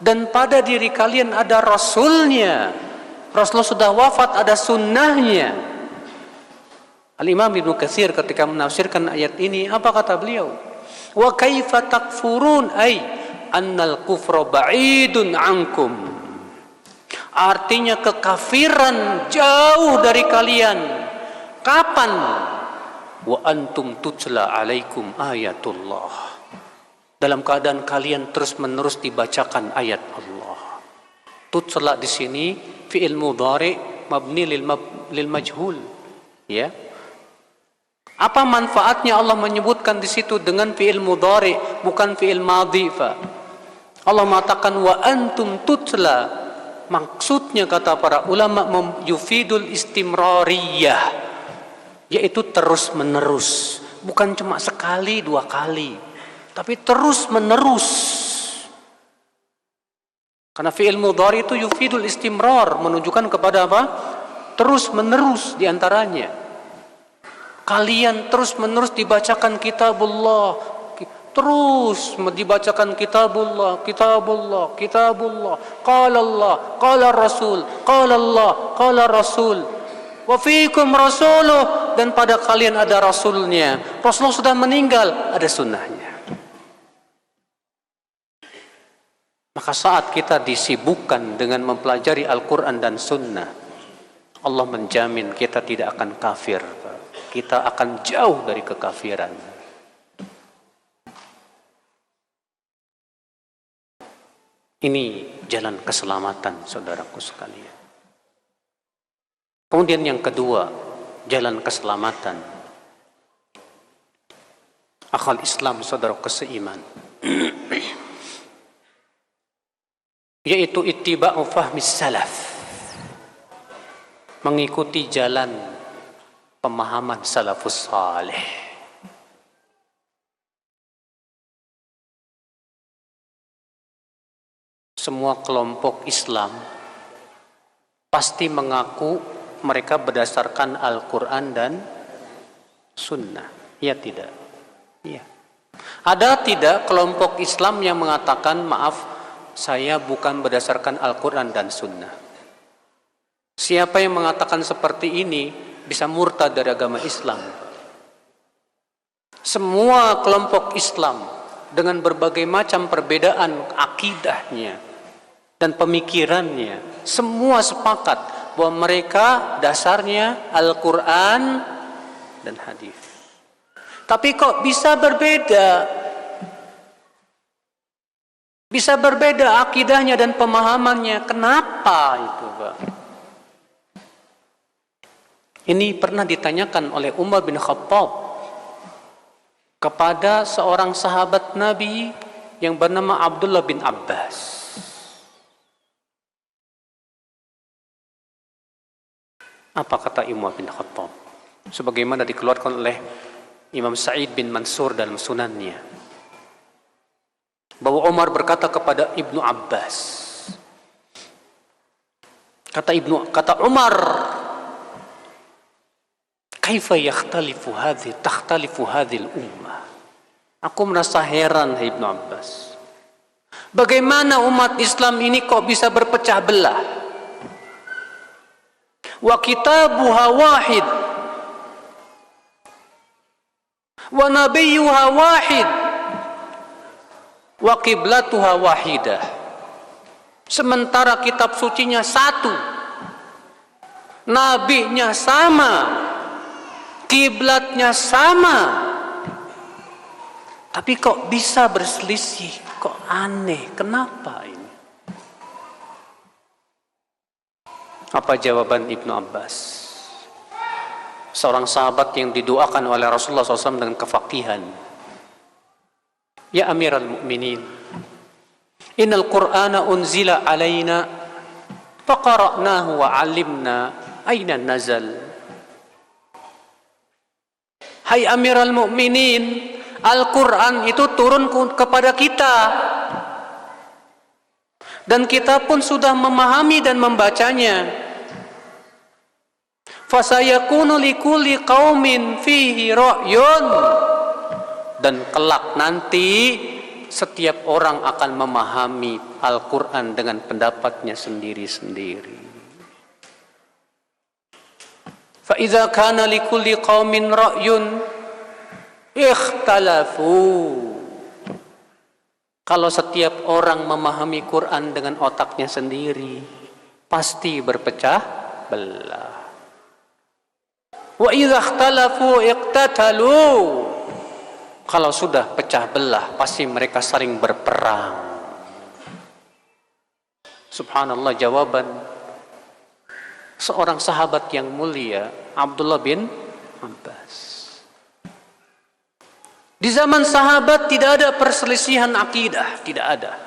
dan pada diri kalian ada Rasulnya. Rasulullah sudah wafat, ada sunnahnya. Al-Imam Ibnu Katsir ketika menafsirkan ayat ini, apa kata beliau? Wa kaifa takfurun, ay annal kufra ba'idun ankum. Artinya kekafiran jauh dari kalian. Kapan? Wa antum tutla alaikum ayatullah. Dalam keadaan kalian terus-menerus dibacakan ayat Allah. Tutla di sini fi'il mudhari mabni lil majhul. Ya. Apa manfaatnya Allah menyebutkan di situ dengan fi'il mudhari bukan fi'il madhi, Pak? Allah mengatakan wa antum tutla. Maksudnya kata para ulama yufidul istimrariyah, yaitu terus menerus, bukan cuma sekali dua kali, tapi terus menerus. Karena fi'il mudhari itu yufidul istimrar, menunjukkan kepada apa? Terus menerus diantaranya. Kalian terus menerus dibacakan kitabullah, terus dibacakan kitabullah, qala Allah, qala Rasul, qala Allah, qala Rasul, wa fiikum rasuluh, dan pada kalian ada Rasulnya. Rasulullah sudah meninggal, ada sunnahnya. Maka saat kita disibukkan dengan mempelajari Al-Quran dan sunnah, Allah menjamin kita tidak akan kafir. Kita akan jauh dari kekafiran. Ini jalan keselamatan, saudaraku sekalian. Kemudian yang kedua, jalan keselamatan akal Islam, saudaraku seiman, yaitu ittiba'u fahmis salaf, mengikuti jalan pemahaman salafus salih. Semua kelompok Islam pasti mengaku mereka berdasarkan Al-Quran dan Sunnah? Ya tidak? Ya. Ada tidak kelompok Islam yang mengatakan, maaf, saya bukan berdasarkan Al-Quran dan Sunnah? Siapa yang mengatakan seperti ini bisa murtad dari agama Islam. Semua kelompok Islam dengan berbagai macam perbedaan akidahnya dan pemikirannya, semua sepakat bahwa mereka dasarnya Al-Quran dan hadis. Tapi kok bisa berbeda? Bisa berbeda akidahnya dan pemahamannya. Kenapa itu, Pak? Ini pernah ditanyakan oleh Umar bin Khattab kepada seorang sahabat Nabi yang bernama Abdullah bin Abbas. Apa kata Umar bin Khattab? Sebagaimana dikeluarkan oleh Imam Sa'id bin Mansur dalam sunannya, bahwa Umar berkata kepada Ibnu Abbas, kata Umar, kaifa takhtalifu hadhil ummah. Aku merasa heran, hai Ibnu Abbas, bagaimana umat Islam ini kok bisa berpecah belah? Wa kitabuha wahid wa nabiyyuha wahid wa qiblatuha wahidah. Sementara kitab sucinya satu, nabinya sama, kiblatnya sama, tapi kok bisa berselisih? Kok aneh? Kenapa ini? Apa jawaban Ibnu Abbas? Seorang sahabat yang didoakan oleh Rasulullah SAW dengan kefaqihan. Ya Amiral Mu'minin, innal Qur'ana unzila alaina faqara'nahu wa 'alimna aina nazal. Hai Amiral Mu'minin, Al-Quran itu turun kepada kita, dan kita pun sudah memahami dan membacanya. Fasayakunu likulli qaumin fihi ra'yun. Dan kelak nanti setiap orang akan memahami Al-Quran dengan pendapatnya sendiri-sendiri. Fa idza kana likulli qaumin ra'yun ikhtalafu. Kalau setiap orang memahami Quran dengan otaknya sendiri, pasti berpecah belah. Wa idza ikhtalafu iqtatalu. Kalau sudah pecah belah, pasti mereka saling berperang. Subhanallah, jawaban seorang sahabat yang mulia, Abdullah bin Abbas. Di zaman sahabat tidak ada perselisihan akidah, tidak ada.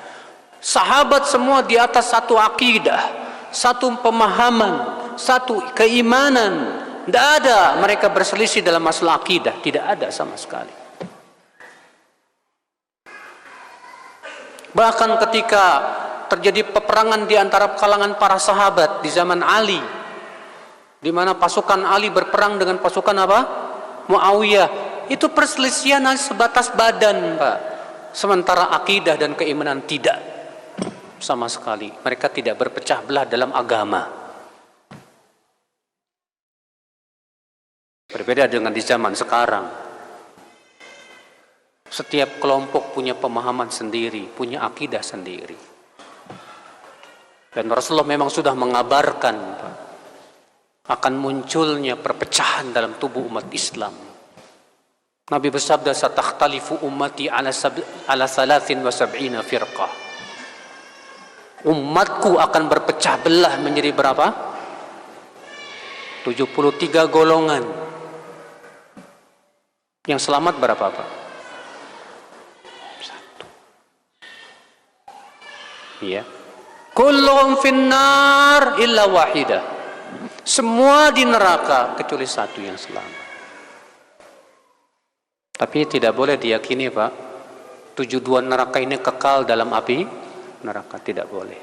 Sahabat semua di atas satu akidah, satu pemahaman, satu keimanan. Tidak ada mereka berselisih dalam masalah akidah, tidak ada sama sekali. Bahkan ketika terjadi peperangan di antara kalangan para sahabat di zaman Ali, di mana pasukan Ali berperang dengan pasukan apa? Muawiyah. Itu perselisihan sebatas badan, Pak. Sementara akidah dan keimanan tidak sama sekali. Mereka tidak berpecah belah dalam agama. Berbeda dengan di zaman sekarang. Setiap kelompok punya pemahaman sendiri, punya akidah sendiri. Dan Rasulullah memang sudah mengabarkan, Pak, akan munculnya perpecahan dalam tubuh umat Islam. Nabi bersabda, satakhtalifu ummati ala 73 firqah. Umatku akan berpecah belah menjadi berapa? 73 golongan. Yang selamat berapa, Pak? 1. Iya. Kulluhum finnar illa wahidah. Semua di neraka kecuali satu yang selamat. Tapi tidak boleh diyakini, Pak, 72 neraka ini kekal dalam api neraka, tidak boleh.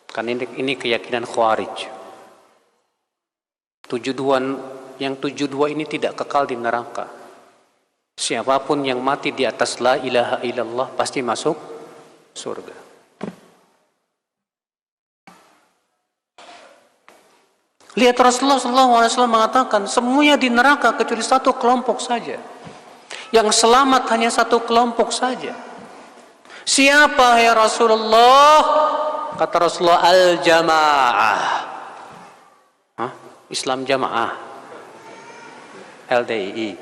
Karena ini keyakinan Khawarij. Yang 72 ini tidak kekal di neraka. Siapapun yang mati di atas la ilaha illallah pasti masuk surga. Lihat Rasulullah SAW mengatakan semuanya di neraka kecuali satu kelompok saja. Yang selamat hanya satu kelompok saja. Siapa ya Rasulullah? Kata Rasulullah, al-jamaah. Islam jamaah. LDII.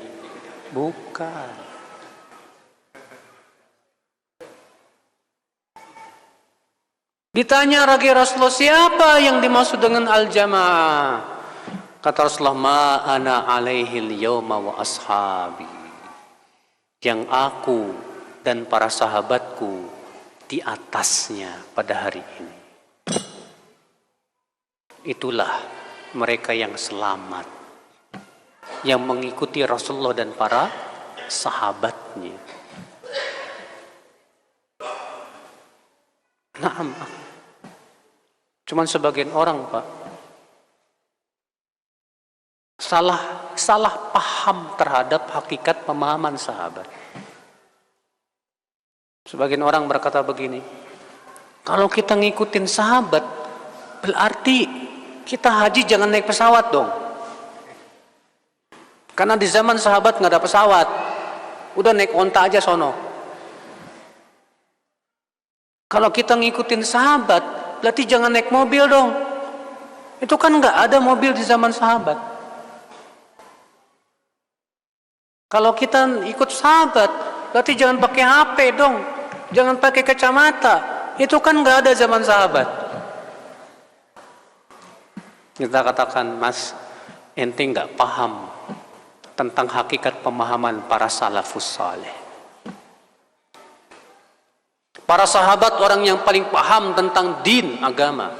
Bukan. Ditanya lagi Rasulullah, siapa yang dimaksud dengan al-jamaah? Kata Rasulullah, ma ana alaihil yawma wa ashabi. Yang aku dan para sahabatku di atasnya pada hari ini. Itulah mereka yang selamat, yang mengikuti Rasulullah dan para sahabatnya. Naam. Cuman sebagian orang, Pak, salah paham terhadap hakikat pemahaman sahabat. Sebagian orang berkata begini, kalau kita ngikutin sahabat, berarti kita haji jangan naik pesawat dong. Karena di zaman sahabat nggak ada pesawat, udah naik onta aja sono. Kalau kita ngikutin sahabat, berarti jangan naik mobil dong. Itu kan nggak ada mobil di zaman sahabat. Kalau kita ikut sahabat, berarti jangan pakai HP dong. Jangan pakai kacamata. Itu kan nggak ada zaman sahabat. Kita katakan, Mas, ente nggak paham tentang hakikat pemahaman para salafus saleh. Para sahabat orang yang paling paham tentang din, agama.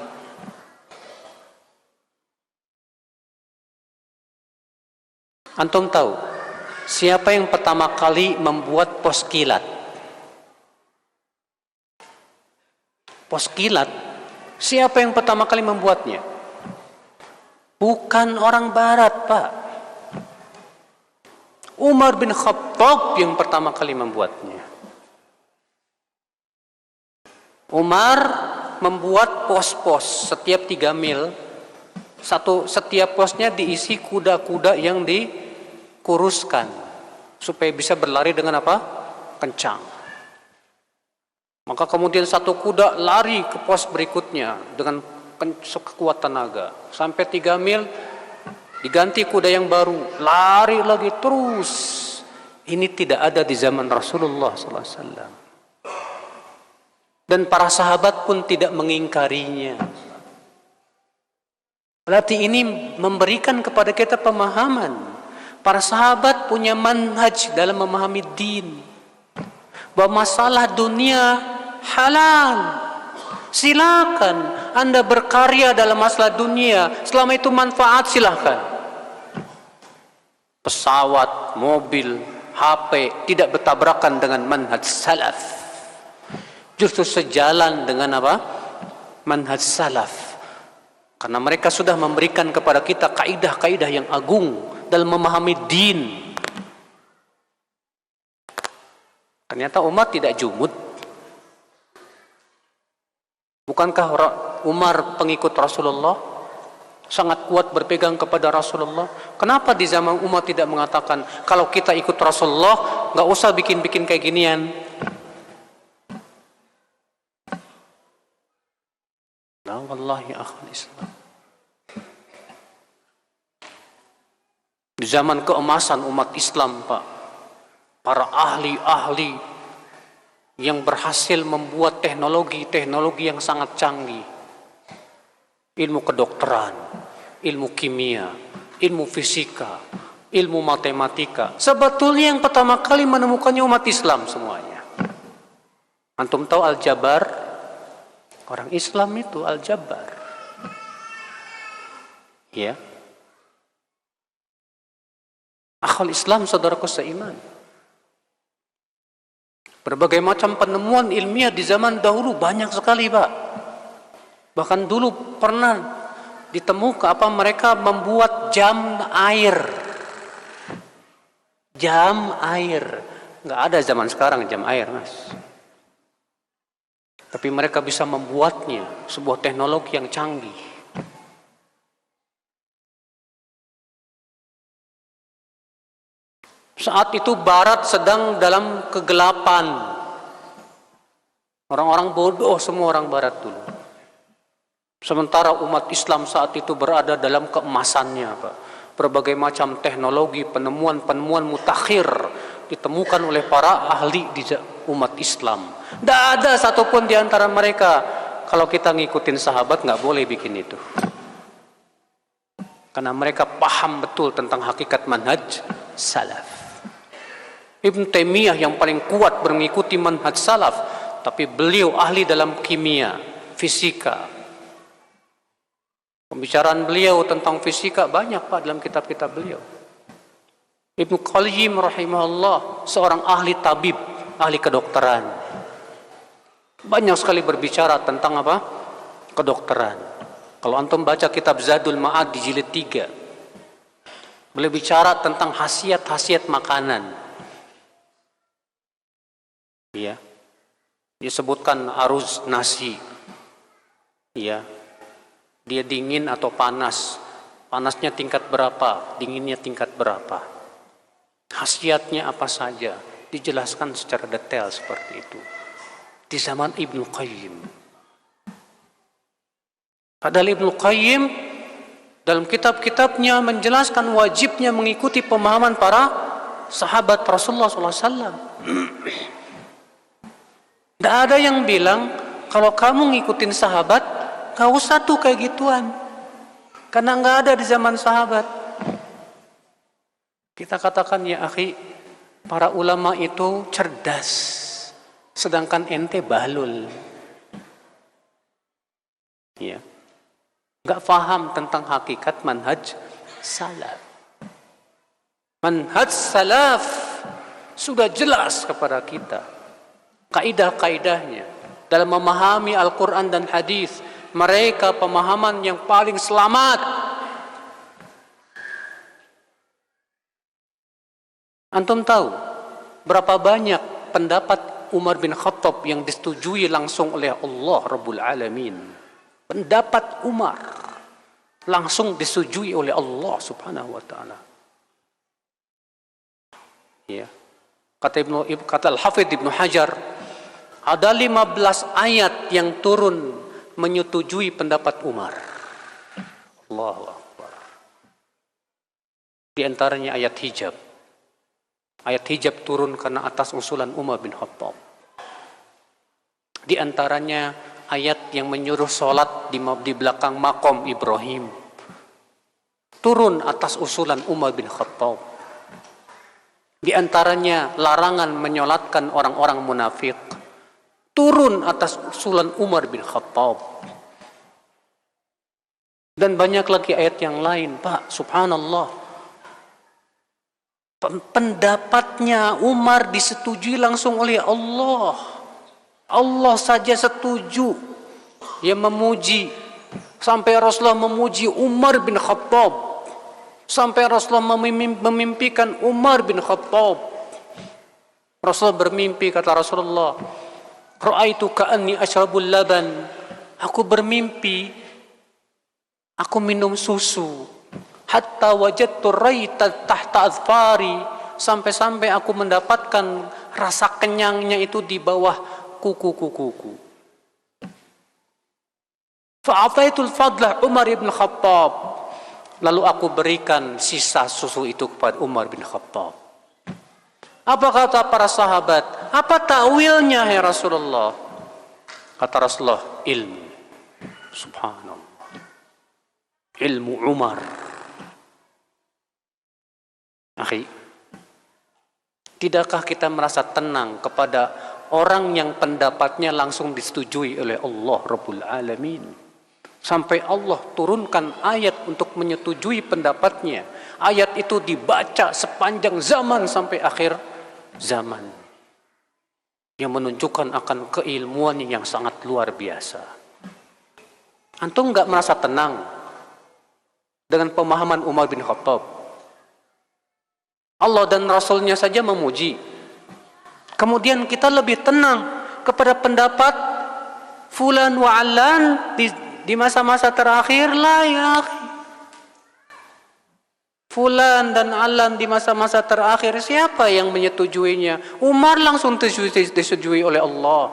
Antum tahu siapa yang pertama kali membuat pos kilat? Pos kilat, siapa yang pertama kali membuatnya? Bukan orang barat, Pak. Umar bin Khattab yang pertama kali membuatnya. Umar membuat pos-pos setiap 3 mil. Setiap posnya diisi kuda-kuda yang dikuruskan supaya bisa berlari dengan apa? Kencang. Maka kemudian satu kuda lari ke pos berikutnya dengan sekuat tenaga. Sampai 3 mil diganti kuda yang baru, lari lagi terus. Ini tidak ada di zaman Rasulullah SAW. Dan para sahabat pun tidak mengingkarinya. Berarti ini memberikan kepada kita pemahaman. Para sahabat punya manhaj dalam memahami din. Bahwa masalah dunia halal. Silakan Anda berkarya dalam masalah dunia. Selama itu manfaat, silakan. Pesawat, mobil, HP tidak bertabrakan dengan manhaj salaf. Justru sejalan dengan apa? Manhaj salaf. Karena mereka sudah memberikan kepada kita kaidah-kaidah yang agung dalam memahami din. Ternyata umat tidak jumud. Bukankah Umar pengikut Rasulullah? Sangat kuat berpegang kepada Rasulullah. Kenapa di zaman Umar tidak mengatakan, kalau kita ikut Rasulullah, nggak usah bikin-bikin kayak ginian? Wallahi akhul Islam. Di zaman keemasan umat Islam, Pak, para ahli-ahli yang berhasil membuat teknologi yang sangat canggih. Ilmu kedokteran, ilmu kimia, ilmu fisika, ilmu matematika. Sebetulnya yang pertama kali menemukannya umat Islam semuanya. Antum tahu aljabar? Orang Islam itu aljabar. Ya. Akhul Islam, saudaraku seiman. Berbagai macam penemuan ilmiah di zaman dahulu banyak sekali, Pak. Bahkan dulu pernah ditemukan mereka membuat jam air. Jam air. Nggak ada zaman sekarang jam air, Mas. Tapi mereka bisa membuatnya, sebuah teknologi yang canggih. Saat itu Barat sedang dalam kegelapan. Orang-orang bodoh semua orang Barat dulu. Sementara umat Islam saat itu berada dalam keemasannya, Pak. Berbagai macam teknologi, penemuan-penemuan mutakhir ditemukan oleh para ahli di umat Islam. Tidak ada satupun di antara mereka, kalau kita ngikutin sahabat nggak boleh bikin itu. Karena mereka paham betul tentang hakikat manhaj salaf. Ibn Taimiyah yang paling kuat mengikuti manhaj salaf, tapi beliau ahli dalam kimia, fisika. Pembicaraan beliau tentang fisika banyak, Pak, dalam kitab-kitab beliau. Ibnu Qayyim rahimahullah seorang ahli tabib, ahli kedokteran. Banyak sekali berbicara tentang apa? Kedokteran. Kalau antum baca kitab Zadul Ma'ad di jilid 3, beliau bicara tentang khasiat-khasiat makanan. Ya. Disebutkan aruz nasi. Ya. Dia dingin atau panas. Panasnya tingkat berapa, dinginnya tingkat berapa. Khasiatnya apa saja, dijelaskan secara detail seperti itu. Di zaman Ibnu Qayyim. Padahal Ibnu Qayyim dalam kitab-kitabnya menjelaskan wajibnya mengikuti pemahaman para sahabat Rasulullah SAW. Tidak ada yang bilang kalau kamu ngikutin sahabat, gak usah tuh kayak gituan. Karena gak ada di zaman sahabat. Kita katakan, ya akhi, para ulama itu cerdas, sedangkan ente balul. Ya. Gak faham tentang hakikat manhaj salaf. Manhaj salaf sudah jelas kepada kita. Kaidah-kaidahnya dalam memahami Al-Quran dan hadis, mereka pemahaman yang paling selamat. Antum tahu berapa banyak pendapat Umar bin Khattab yang disetujui langsung oleh Allah Rabbul Alamin? Pendapat Umar langsung disetujui oleh Allah Subhanahu wa taala. Ya. Kata Al-Hafidz Ibnu Hajar, ada 15 ayat yang turun menyetujui pendapat Umar. Allahu Akbar. Di antaranya ayat hijab. Ayat hijab turun karena atas usulan Umar bin Khattab. Di antaranya ayat yang menyuruh sholat di belakang makom Ibrahim. Turun atas usulan Umar bin Khattab. Di antaranya larangan menyolatkan orang-orang munafik. Turun atas usulan Umar bin Khattab. Dan banyak lagi ayat yang lain, Pak, subhanallah. Pendapatnya Umar disetujui langsung oleh Allah. Allah saja setuju. Dia memuji. Sampai Rasulullah memuji Umar bin Khattab. Sampai Rasulullah memimpikan Umar bin Khattab. Rasulullah bermimpi, kata Rasulullah, ra'aitu ka'anni ashrabul laban. Aku bermimpi, aku minum susu. Hatta wajadtu raita tahta azfari. Sampai-sampai aku mendapatkan rasa kenyangnya itu di bawah kuku-kukuku. Fa'ataitul fadlah Umar bin Khattab. Lalu aku berikan sisa susu itu kepada Umar bin Khattab. Apa kata para sahabat? Apa ta'wilnya ya Rasulullah? Kata Rasulullah, ilmu. Subhanallah. Ilmu Umar. Akhi, tidakkah kita merasa tenang kepada orang yang pendapatnya langsung disetujui oleh Allah Rabbul Alamin? Sampai Allah turunkan ayat untuk menyetujui pendapatnya. Ayat itu dibaca sepanjang zaman sampai akhir zaman. Yang menunjukkan akan keilmuan yang sangat luar biasa. Antum nggak merasa tenang dengan pemahaman Umar bin Khattab. Allah dan Rasulnya saja memuji. Kemudian kita lebih tenang kepada pendapat fulan wa allan di masa-masa terakhir lah ya akhi. Fulan dan allan di masa-masa terakhir, siapa yang menyetujuinya? Umar langsung disetujui oleh Allah.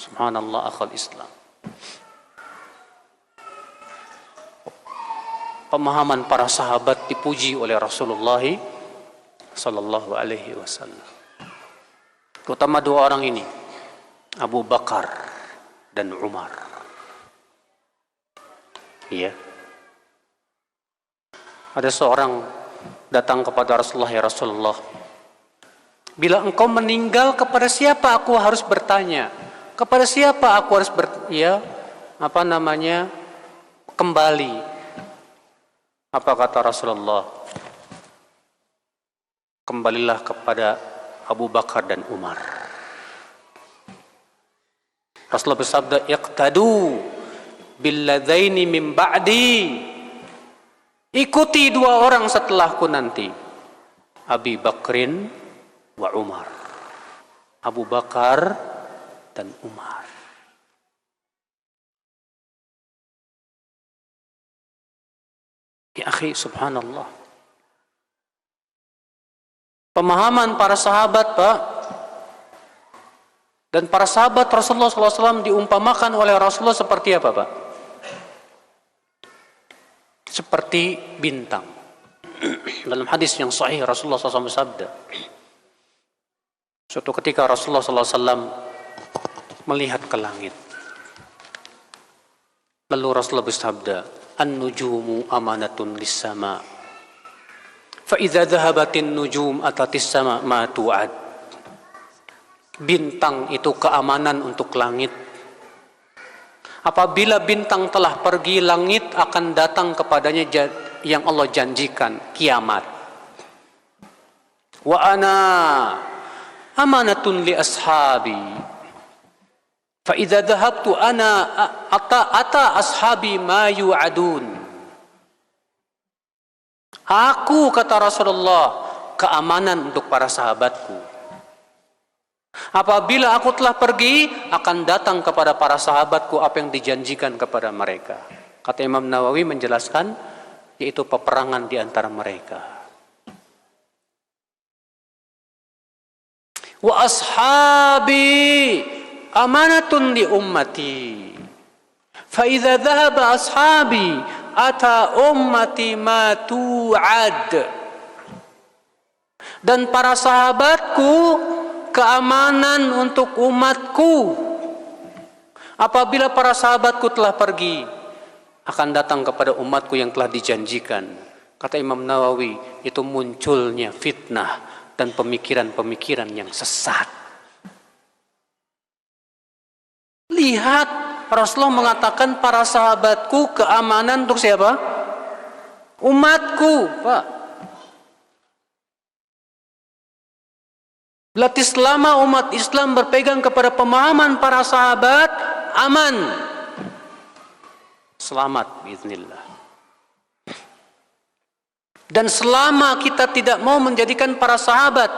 Subhanallah akhal Islam. Pemahaman para sahabat dipuji oleh Rasulullah sallallahu alaihi wasallam. Terutama dua orang ini, Abu Bakar dan Umar. Iya. Ada seorang datang kepada Rasulullah, ya Rasulullah, bila engkau meninggal, kepada siapa aku harus bertanya? Kepada siapa aku harus kembali? Apa kata Rasulullah? Kembalilah kepada Abu Bakar dan Umar. Rasulullah bersabda, iqtadu billadaini min ba'di, ikuti dua orang setelahku nanti, Abi Bakrin wa Umar, Abu Bakar dan Umar. Ya akhi, subhanallah, pemahaman para sahabat, Pak, dan para sahabat Rasulullah SAW diumpamakan oleh Rasulullah seperti apa, Pak? Seperti bintang. Dalam hadis yang sahih Rasulullah SAW bersabda, suatu ketika Rasulullah SAW melihat ke langit, lalu Rasulullah bersabda, an-nujumu amanatun lis-sama, fa idza dhahabatin nujum atatis sama ma tu'ad. Bintang itu keamanan untuk langit. Apabila bintang telah pergi, langit akan datang kepadanya yang Allah janjikan, kiamat. Wa ana amanatun li ashabi, fa idza dhahabtu ana ata ashabi ma yu'adun. Aku, kata Rasulullah, keamanan untuk para sahabatku. Apabila aku telah pergi, akan datang kepada para sahabatku apa yang dijanjikan kepada mereka. Kata Imam Nawawi menjelaskan, yaitu peperangan di antara mereka. Wa ashabi amanatun li ummati, fa idza dhahaba ashabi ata ummati ma tu'ad. Dan para sahabatku keamanan untuk umatku. Apabila para sahabatku telah pergi, akan datang kepada umatku yang telah dijanjikan. Kata Imam Nawawi, itu munculnya fitnah dan pemikiran-pemikiran yang sesat. Lihat, Rasulullah mengatakan para sahabatku keamanan untuk siapa? Umatku, Pak. Berarti selama umat Islam berpegang kepada pemahaman para sahabat, aman, selamat biiznillah. Dan selama kita tidak mau menjadikan para sahabat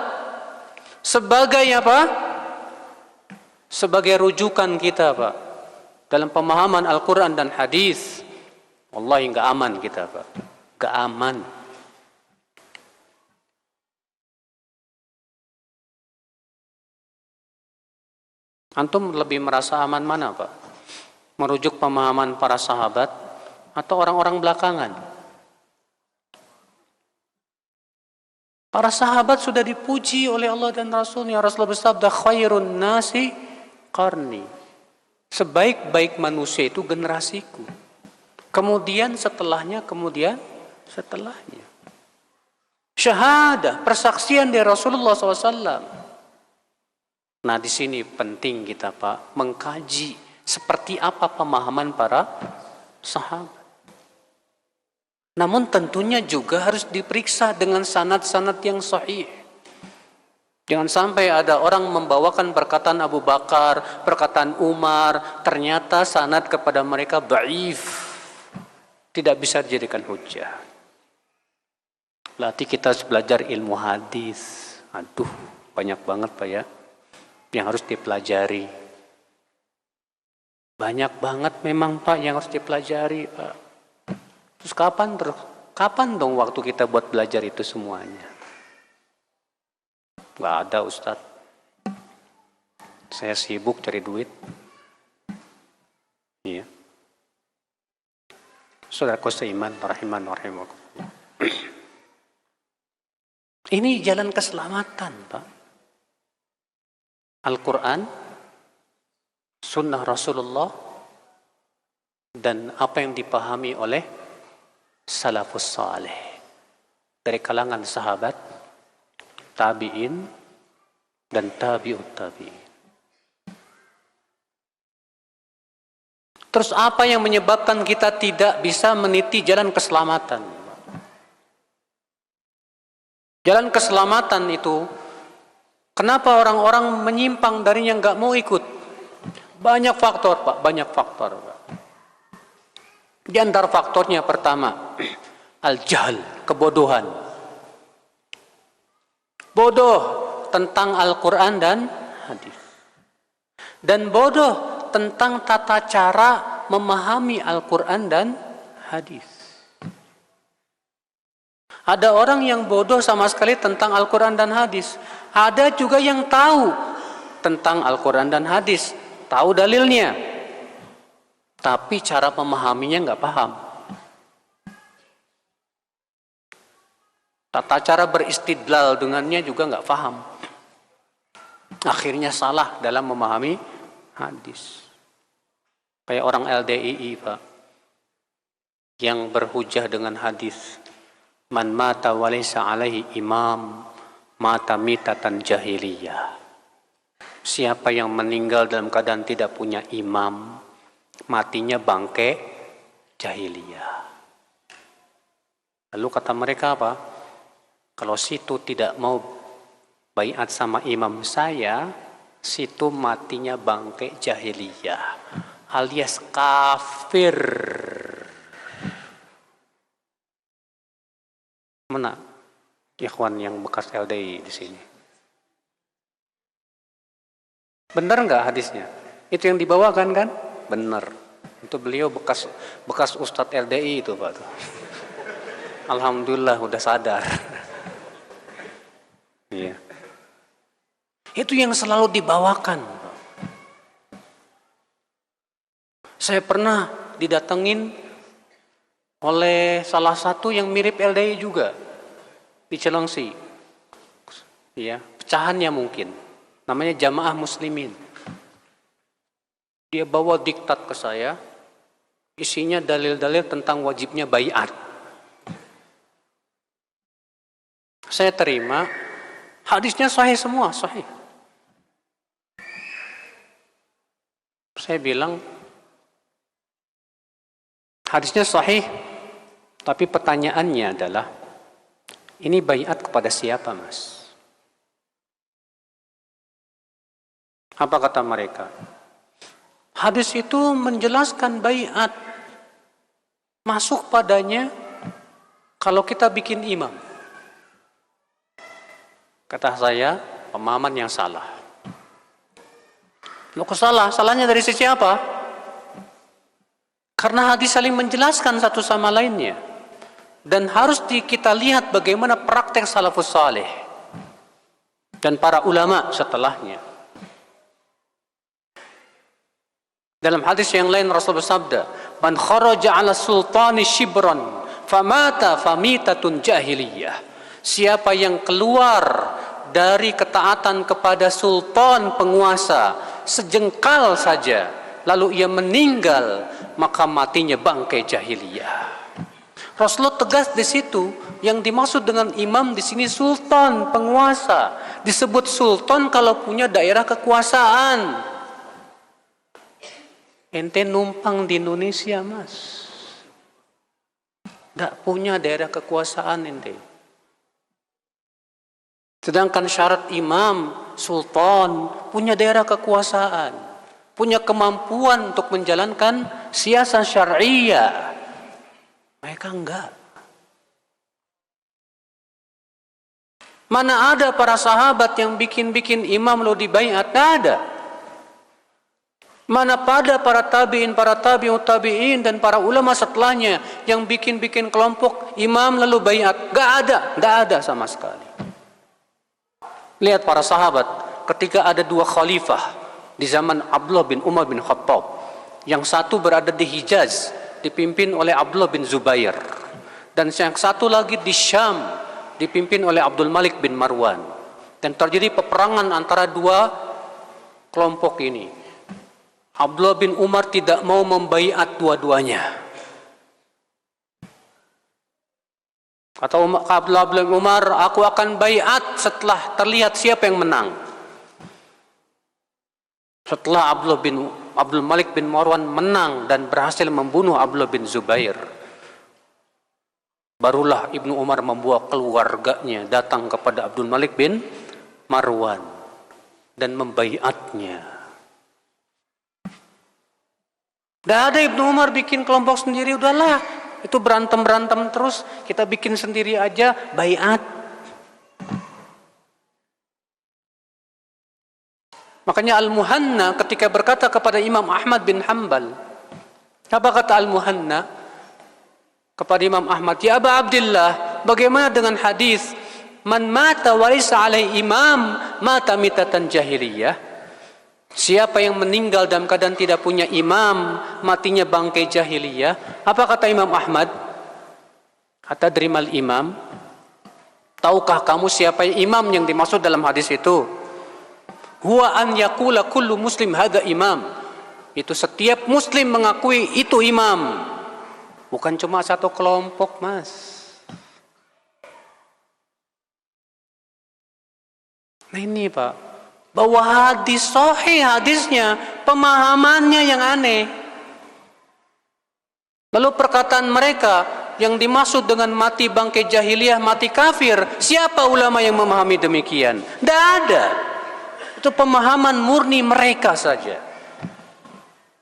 sebagai apa? Sebagai rujukan kita, Pak, dalam pemahaman Al-Quran dan hadis, wallahi nggak aman kita, Pak, nggak aman. Antum lebih merasa aman mana, Pak? Merujuk pemahaman para sahabat atau orang-orang belakangan? Para sahabat sudah dipuji oleh Allah dan Rasulnya. Rasulullah bersabda, khairun nasi qarni. Sebaik-baik manusia itu generasiku. Kemudian setelahnya. Syahadah, persaksian dari Rasulullah SAW. Nah, di sini penting kita, Pak, mengkaji seperti apa pemahaman para sahabat. Namun tentunya juga harus diperiksa dengan sanad-sanad yang sahih. Jangan sampai ada orang membawakan perkataan Abu Bakar, perkataan Umar, ternyata sanad kepada mereka dhaif. Tidak bisa dijadikan hujah. Berarti kita harus belajar ilmu hadis. Aduh, banyak banget Pak ya yang harus dipelajari. Banyak banget memang Pak yang harus dipelajari Pak. Terus kapan dong waktu kita buat belajar itu semuanya? Nggak ada Ustadz. Saya sibuk cari duit. Iya. Saudaraku seiman, rahimakumullah. Ini jalan keselamatan, Pak. Al-Quran, Sunnah Rasulullah, dan apa yang dipahami oleh salafus saleh dari kalangan sahabat, tabi'in, dan tabi'ut tabi'in. Terus apa yang menyebabkan kita tidak bisa meniti jalan keselamatan? Jalan keselamatan itu, kenapa orang-orang menyimpang darinya nggak mau ikut? Banyak faktor Pak, banyak faktor Pak. Di antara faktornya pertama, al-jahl, kebodohan. Bodoh tentang Al-Quran dan hadis. Dan bodoh tentang tata cara memahami Al-Quran dan hadis. Ada orang yang bodoh sama sekali tentang Al-Quran dan hadis. Ada juga yang tahu tentang Al-Quran dan hadis, tahu dalilnya, tapi cara memahaminya nggak paham. Tata cara beristidlal dengannya juga nggak paham. Akhirnya salah dalam memahami hadis. Kayak orang LDII Pak, yang berhujah dengan hadis. Man mata walaysa alaihi imam, mata mitatan jahiliyah. Siapa yang meninggal dalam keadaan tidak punya imam, matinya bangke jahiliyah. Lalu kata mereka apa? Kalau situ tidak mau baiat sama imam saya, situ matinya bangke jahiliyah, alias kafir. Mana ikhwan yang bekas LDI di sini? Benar nggak hadisnya? Itu yang dibawakan kan? Benar. Itu beliau bekas Ustadz LDI itu Pak. Alhamdulillah udah sadar. Iya. Itu yang selalu dibawakan. Saya pernah didatengin oleh salah satu yang mirip LDI juga di Cilengsi. Ya, pecahannya mungkin. Namanya Jamaah Muslimin. Dia bawa diktat ke saya, isinya dalil-dalil tentang wajibnya baiat. Saya terima, hadisnya sahih semua, sahih. Saya bilang, hadisnya sahih, tapi pertanyaannya adalah, ini baiat kepada siapa Mas? Apa kata mereka? Hadis itu menjelaskan baiat masuk padanya kalau kita bikin imam. Kata saya, pemahaman yang salah. Loh kok salah? Salahnya dari sisi apa? Karena hadis saling menjelaskan satu sama lainnya. Dan harus kita lihat bagaimana praktek salafus saleh dan para ulama setelahnya. Dalam hadis yang lain Rasulullah bersabda, "Man kharaja 'ala sultani shibran, famata famitatun jahiliyah." Siapa yang keluar dari ketaatan kepada sultan penguasa sejengkal saja, lalu ia meninggal, maka matinya bangkai jahiliyah. Rasulullah tegas di situ, yang dimaksud dengan imam di sini sultan penguasa. Disebut sultan kalau punya daerah kekuasaan. Ente numpang di Indonesia Mas, nggak punya daerah kekuasaan ente. Sedangkan syarat imam, sultan, punya daerah kekuasaan, punya kemampuan untuk menjalankan siasat syariah. Mereka enggak. Mana ada para sahabat yang bikin-bikin imam lalu dibaiat? Tidak ada. Mana pada para tabi'in, para tabi'ut tabi'in dan para ulama setelahnya yang bikin-bikin kelompok imam lalu baiat? Enggak ada, enggak ada sama sekali. Lihat para sahabat ketika ada dua khalifah di zaman Abdullah bin Umar bin Khattab. Yang satu berada di Hijaz dipimpin oleh Abdullah bin Zubair, dan yang satu lagi di Syam dipimpin oleh Abdul Malik bin Marwan. Dan terjadi peperangan antara dua kelompok ini. Abdullah bin Umar tidak mau membaiat dua-duanya. Kata Abdullah bin Umar, aku akan baiat setelah terlihat siapa yang menang. Setelah Abdul Malik bin Marwan menang dan berhasil membunuh Abdullah bin Zubair, barulah Ibnu Umar membawa keluarganya datang kepada Abdul Malik bin Marwan dan membaiatnya. Tidak ada Ibnu Umar bikin kelompok sendiri, udahlah itu berantem terus, kita bikin sendiri aja, baiat. Makanya Al-Muhanna ketika berkata kepada Imam Ahmad bin Hanbal, apa kata Al-Muhanna kepada Imam Ahmad? Ya Aba Abdillah, bagaimana dengan hadis man mata walaysa alaihi imam mata mitatan jahiliyah? Siapa yang meninggal dalam keadaan tidak punya imam, matinya bangkai jahiliyah. Apa kata Imam Ahmad? Atadrimal imam? Tahukah kamu siapa imam yang dimaksud dalam hadis itu? Huwa an yaqula kullu muslim hadza imam. Itu setiap muslim mengakui itu imam. Bukan cuma satu kelompok, Mas. Nah ini Pak, bahwa hadis sahih hadisnya, pemahamannya yang aneh. Lalu perkataan mereka yang dimaksud dengan mati bangkai jahiliyah, mati kafir, siapa ulama yang memahami demikian? Tidak ada. Itu pemahaman murni mereka saja.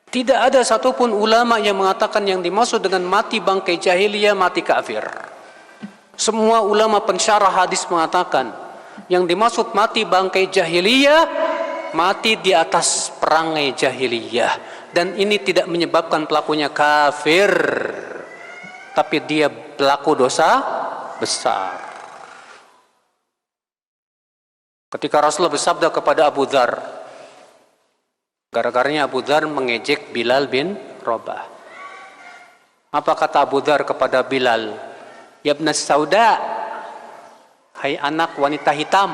Tidak ada satupun ulama yang mengatakan yang dimaksud dengan mati bangkai jahiliyah, mati kafir. Semua ulama pensyarah hadis mengatakan yang dimaksud mati bangkai jahiliyah, mati di atas perangai jahiliyah, dan ini tidak menyebabkan pelakunya kafir, tapi dia pelaku dosa besar. Ketika Rasulullah bersabda kepada Abu Dzar, gara-garanya Abu Dzar mengejek Bilal bin Rabah. Apa kata Abu Dzar kepada Bilal? Ya ibnas sauda, hai anak wanita hitam.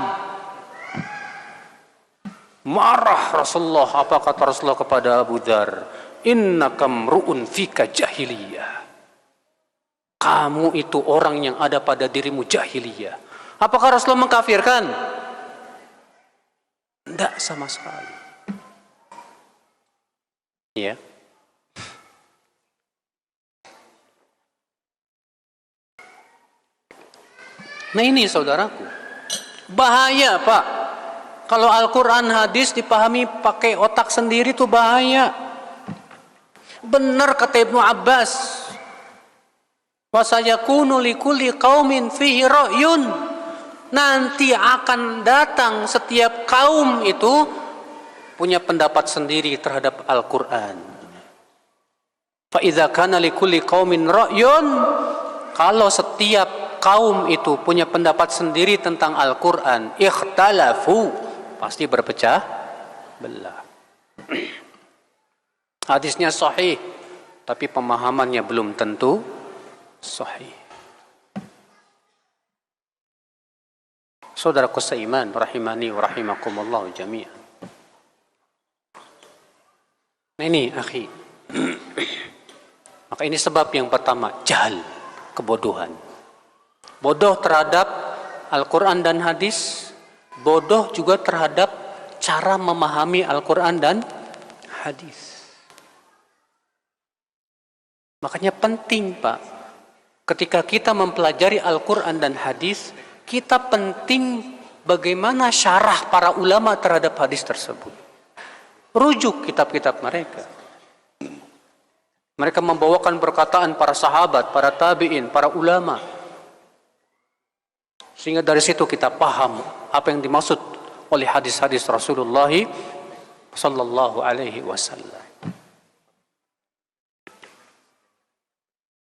Marah Rasulullah. Apa kata Rasulullah kepada Abu Dzar? Innaka mru'un fika jahiliyah. Kamu itu orang yang ada pada dirimu jahiliyah. Apakah Rasulullah mengkafirkan? Tidak sama sekali. Ya. Nah ini saudaraku, bahaya Pak. Kalau Al-Quran hadis dipahami pakai otak sendiri itu bahaya. Benar kata Ibnu Abbas, wasayakunu likulli qaumin fihi ra'yun. Nanti akan datang setiap kaum itu punya pendapat sendiri terhadap Al-Quran. Fa idza kana likulli qaumin ra'yun, kalau setiap kaum itu punya pendapat sendiri tentang Al-Quran, ikhtalafu, pasti berpecah belah. Hadisnya sahih, tapi pemahamannya belum tentu sahih. Saudaraku seiman, rahimani wa rahimakumullah jami'an. Nah ini akhi, maka ini sebab yang pertama, jahal, kebodohan. Bodoh terhadap Al-Quran dan hadis, bodoh juga terhadap cara memahami Al-Quran dan hadis. Makanya penting Pak, ketika kita mempelajari Al-Quran dan hadis, kita penting bagaimana syarah para ulama terhadap hadis tersebut. Rujuk kitab-kitab mereka. Mereka membawakan perkataan para sahabat, para tabi'in, para ulama. Sehingga dari situ kita paham apa yang dimaksud oleh hadis-hadis Rasulullah sallallahu alaihi wasallam.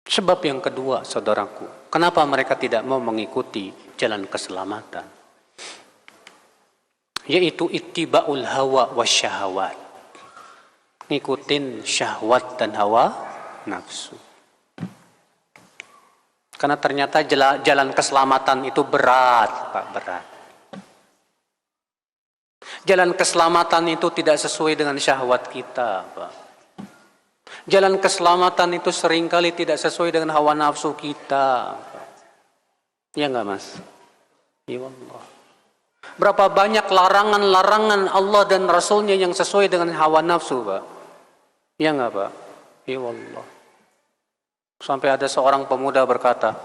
Sebab yang kedua, saudaraku, kenapa mereka tidak mau mengikuti jalan keselamatan? Yaitu ittiba'ul hawa wasyahawat. Ngikutin syahwat dan hawa nafsu. Karena ternyata jalan keselamatan itu berat, Pak, berat. Jalan keselamatan itu tidak sesuai dengan syahwat kita, Pak. Jalan keselamatan itu seringkali tidak sesuai dengan hawa nafsu kita, Pak. Ya enggak, Mas? Ya Allah. Berapa banyak larangan-larangan Allah dan Rasulnya yang sesuai dengan hawa nafsu, Pak? Ya enggak, Pak? Ya Allah. Sampai ada seorang pemuda berkata,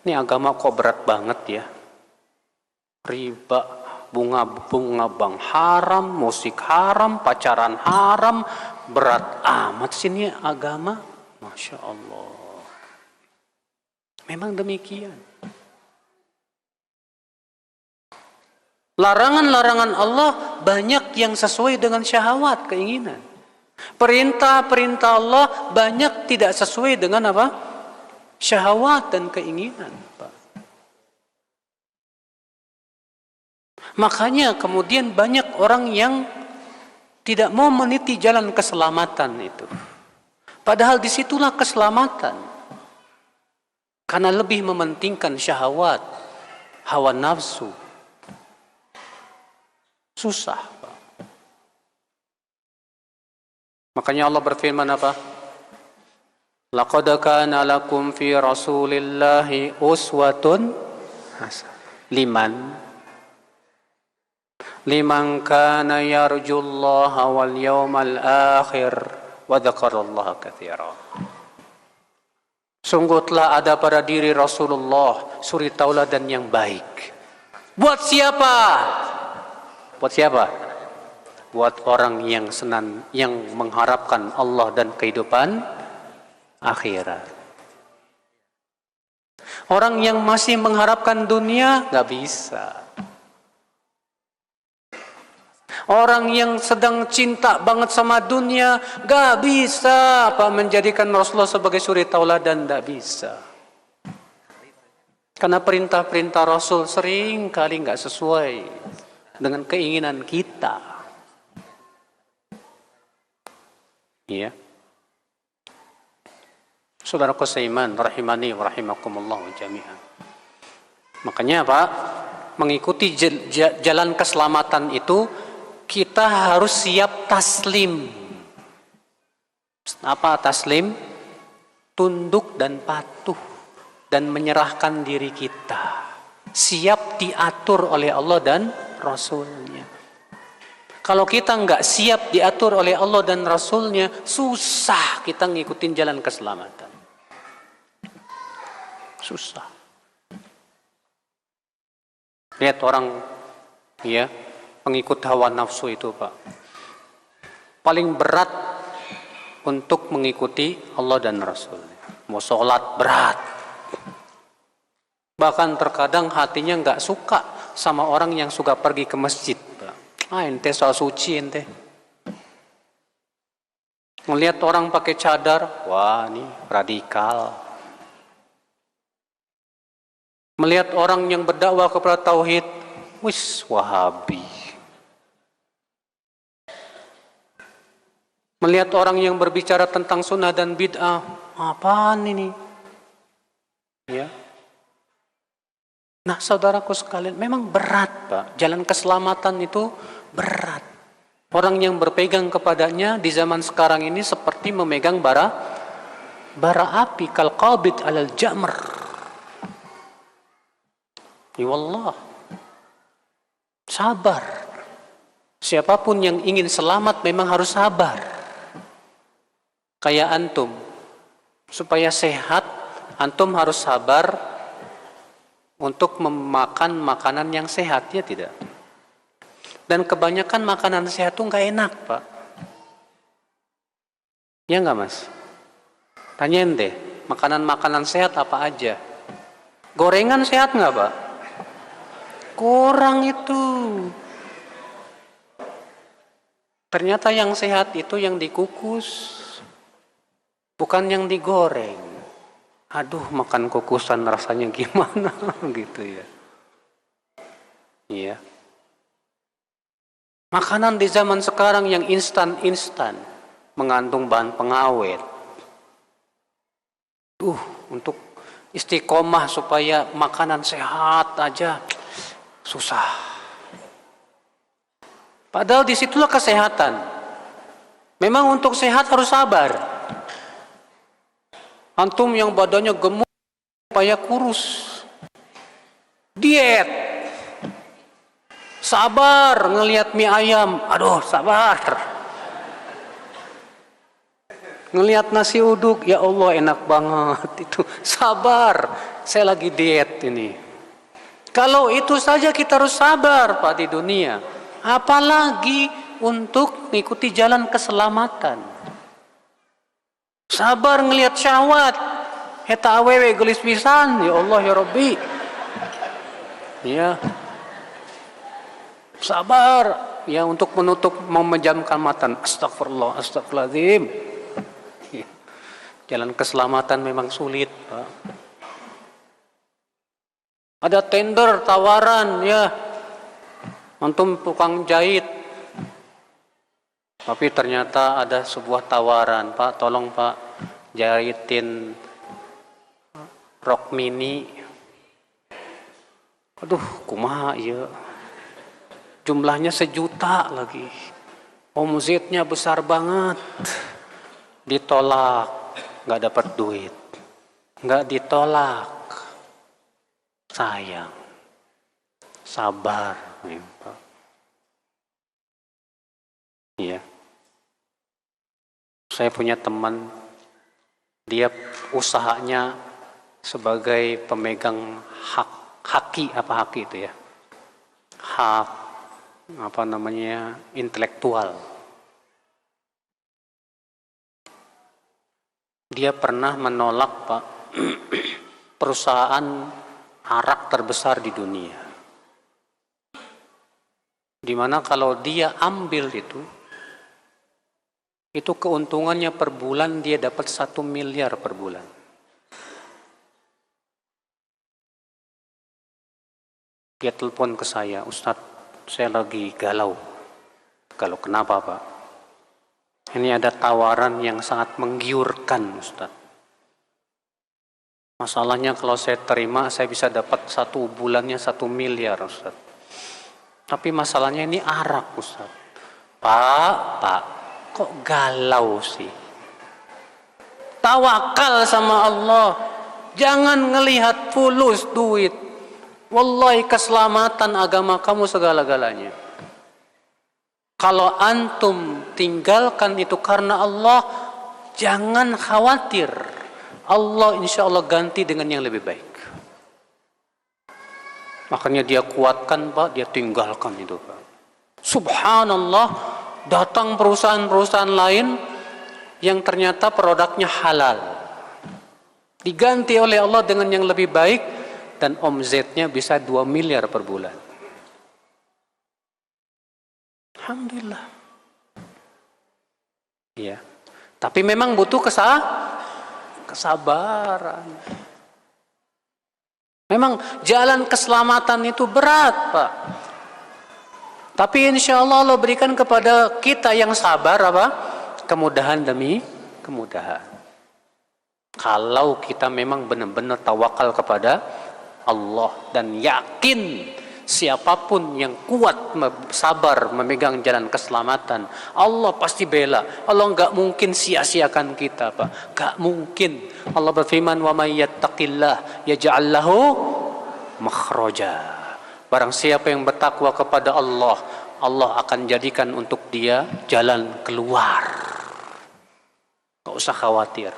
ini agama kok berat banget ya. Riba, bunga bank haram, musik haram, pacaran haram, berat amat sini agama. Masya Allah. Memang demikian. Larangan-larangan Allah banyak yang sesuai dengan syahwat, keinginan. Perintah-perintah Allah banyak tidak sesuai dengan apa? Syahwat dan keinginan, Pak. Makanya kemudian banyak orang yang tidak mau meniti jalan keselamatan itu. Padahal disitulah keselamatan. Karena lebih mementingkan syahwat, hawa nafsu. Susah, Pak. Makanya Allah berfirman apa? Laqad kana lakum fi Rasulillahi uswatun hasanah. Liman kana yarjullaha wal yawmal akhir wa dzakarallaha katsira. Sungguh telah ada pada diri Rasulullah suri tauladan yang baik. Buat siapa? Buat siapa? Buat orang yang mengharapkan Allah dan kehidupan akhirat. Orang yang masih mengharapkan dunia nggak bisa. Orang yang sedang cinta banget sama dunia nggak bisa apa menjadikan Rasulullah sebagai suri tauladan, nggak bisa. Karena perintah-perintah Rasul sering kali nggak sesuai dengan keinginan kita. Ya. Saudaraku seiman, rahimani wa rahimakumullah jami'an. Makanya Pak, mengikuti jalan keselamatan itu kita harus siap taslim. Apa taslim? Tunduk dan patuh dan menyerahkan diri kita. Siap diatur oleh Allah dan Rasulnya. Kalau kita nggak siap diatur oleh Allah dan Rasulnya, susah kita ngikutin jalan keselamatan. Susah. Lihat orang, ya, pengikut hawa nafsu itu, Pak. Paling berat untuk mengikuti Allah dan Rasulnya. Mau sholat berat. Bahkan terkadang hatinya nggak suka sama orang yang suka pergi ke masjid. Ente soal suci ente. Melihat orang pakai cadar, wah ini radikal. Melihat orang yang berdakwah kepada tauhid, wis Wahabi. Melihat orang yang berbicara tentang sunnah dan bid'ah, apaan ini? Ya. Nah, saudaraku sekalian, memang berat, Pak. Jalan keselamatan itu berat. Orang yang berpegang kepadanya di zaman sekarang ini seperti memegang bara api, kal qabid alal jamr. Ya Allah. Sabar. Siapapun yang ingin selamat memang harus sabar. Kayak antum. Supaya sehat, antum harus sabar untuk memakan makanan yang sehat, ya tidak? Dan kebanyakan makanan sehat tuh nggak enak, Pak. Ya nggak, Mas? Tanyain deh, makanan-makanan sehat apa aja? Gorengan sehat nggak, Pak? Kurang itu. Ternyata yang sehat itu yang dikukus, bukan yang digoreng. Aduh, makan kukusan rasanya gimana gitu ya. Iya. Makanan di zaman sekarang yang instan-instan mengandung bahan pengawet. Untuk istiqomah supaya makanan sehat aja susah. Padahal disitulah kesehatan. Memang untuk sehat harus sabar. Antum yang badannya gemuk supaya kurus, diet. Sabar ngelihat mie ayam, aduh sabar. Ngelihat nasi uduk, ya Allah enak banget itu. Sabar, saya lagi diet ini. Kalau itu saja kita harus sabar Pak di dunia. Apalagi untuk mengikuti jalan keselamatan. Sabar ngelihat syahwat. Eta awewe gelis pisan, ya Allah ya Rabbi. Ya. Sabar ya untuk menutup memejamkan mata. Astagfirullah, astagfirullahaladzim. Jalan keselamatan memang sulit, Pak. Ada tender tawaran ya. Antum tukang jahit. Tapi ternyata ada sebuah tawaran, Pak, tolong Pak jahitin rok mini. Aduh, kumaha ya. Jumlahnya 1 juta lagi. Omzetnya besar banget. Ditolak, nggak dapat duit. Nggak ditolak. Sayang. Sabar. Iya. Saya punya teman, dia usahanya sebagai pemegang haki itu ya. Hak intelektual. Dia pernah menolak, Pak, perusahaan arak terbesar di dunia. Dimana kalau dia ambil itu keuntungannya per bulan dia dapat 1 miliar per bulan. Dia telepon ke saya, Ustadz, saya lagi galau. Kalau kenapa, Pak? Ini ada tawaran yang sangat menggiurkan, Ustaz. Masalahnya kalau saya terima, saya bisa dapat 1 bulannya 1 miliar, Ustaz. Tapi masalahnya ini arak, Ustaz. Pak, kok galau sih? Tawakal sama Allah. Jangan ngelihat fulus duit. Wallahi keselamatan agama kamu segala-galanya. Kalau antum tinggalkan itu karena Allah, jangan khawatir. Allah insya Allah ganti dengan yang lebih baik. Makanya dia kuatkan, Pak, dia tinggalkan itu, Pak. Subhanallah, datang perusahaan-perusahaan lain yang ternyata produknya halal. Diganti oleh Allah dengan yang lebih baik. Dan omzetnya bisa 2 miliar per bulan. Alhamdulillah. Ya. Tapi memang butuh kesabaran. Memang jalan keselamatan itu berat, Pak. Tapi insya Allah Allah berikan kepada kita yang sabar apa? Kemudahan demi kemudahan. Kalau kita memang benar-benar tawakal kepada Allah dan yakin siapapun yang kuat sabar memegang jalan keselamatan, Allah pasti bela. Allah nggak mungkin sia-siakan kita, Pak. Nggak mungkin. Allah berfirman, wa may yattaqillah yaj'al lahu makhraja. Barang siapa yang bertakwa kepada Allah, Allah akan jadikan untuk dia jalan keluar. Nggak usah khawatir.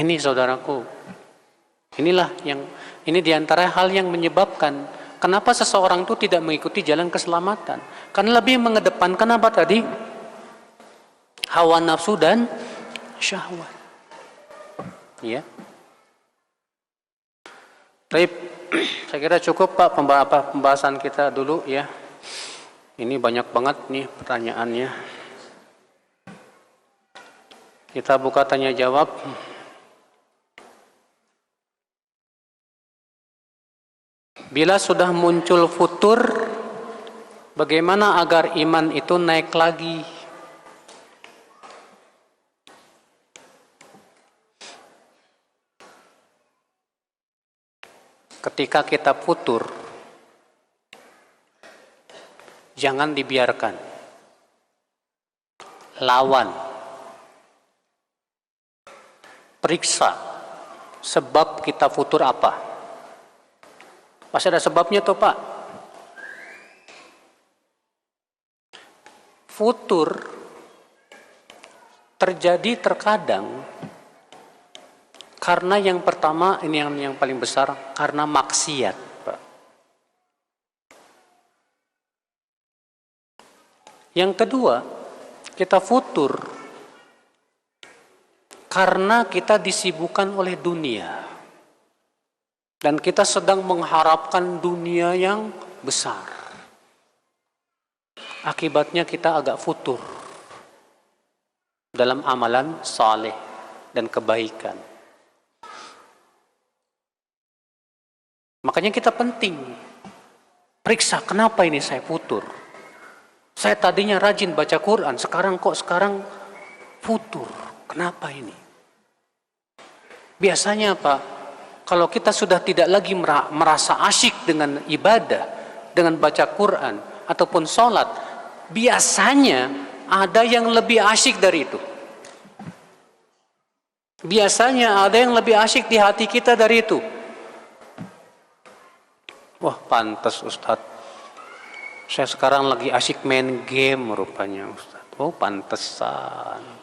ini saudaraku, ini diantara hal yang menyebabkan kenapa seseorang itu tidak mengikuti jalan keselamatan. Karena lebih mengedepankan apa tadi? Hawa nafsu dan syahwat. Ya. Baik, saya kira cukup Pak pembahasan kita dulu ya. Ini banyak banget nih pertanyaannya. Kita buka tanya jawab. Bila sudah muncul futur, bagaimana agar iman itu naik lagi? Ketika kita futur, jangan dibiarkan. Lawan. Periksa sebab kita futur apa. Pasti ada sebabnya tuh Pak. Futur terjadi terkadang karena yang pertama, ini yang paling besar, karena maksiat Pak. Yang kedua, kita futur karena kita disibukkan oleh dunia. Dan kita sedang mengharapkan dunia yang besar. Akibatnya kita agak futur dalam amalan saleh dan kebaikan. Makanya kita penting periksa kenapa ini saya futur. Saya tadinya rajin baca Quran, sekarang futur. Kenapa ini? Biasanya Pak, kalau kita sudah tidak lagi merasa asyik dengan ibadah, dengan baca Quran, ataupun sholat, biasanya ada yang lebih asyik dari itu. Biasanya ada yang lebih asyik di hati kita dari itu. Wah, pantas Ustadz. Saya sekarang lagi asyik main game rupanya Ustadz. Oh, pantesan.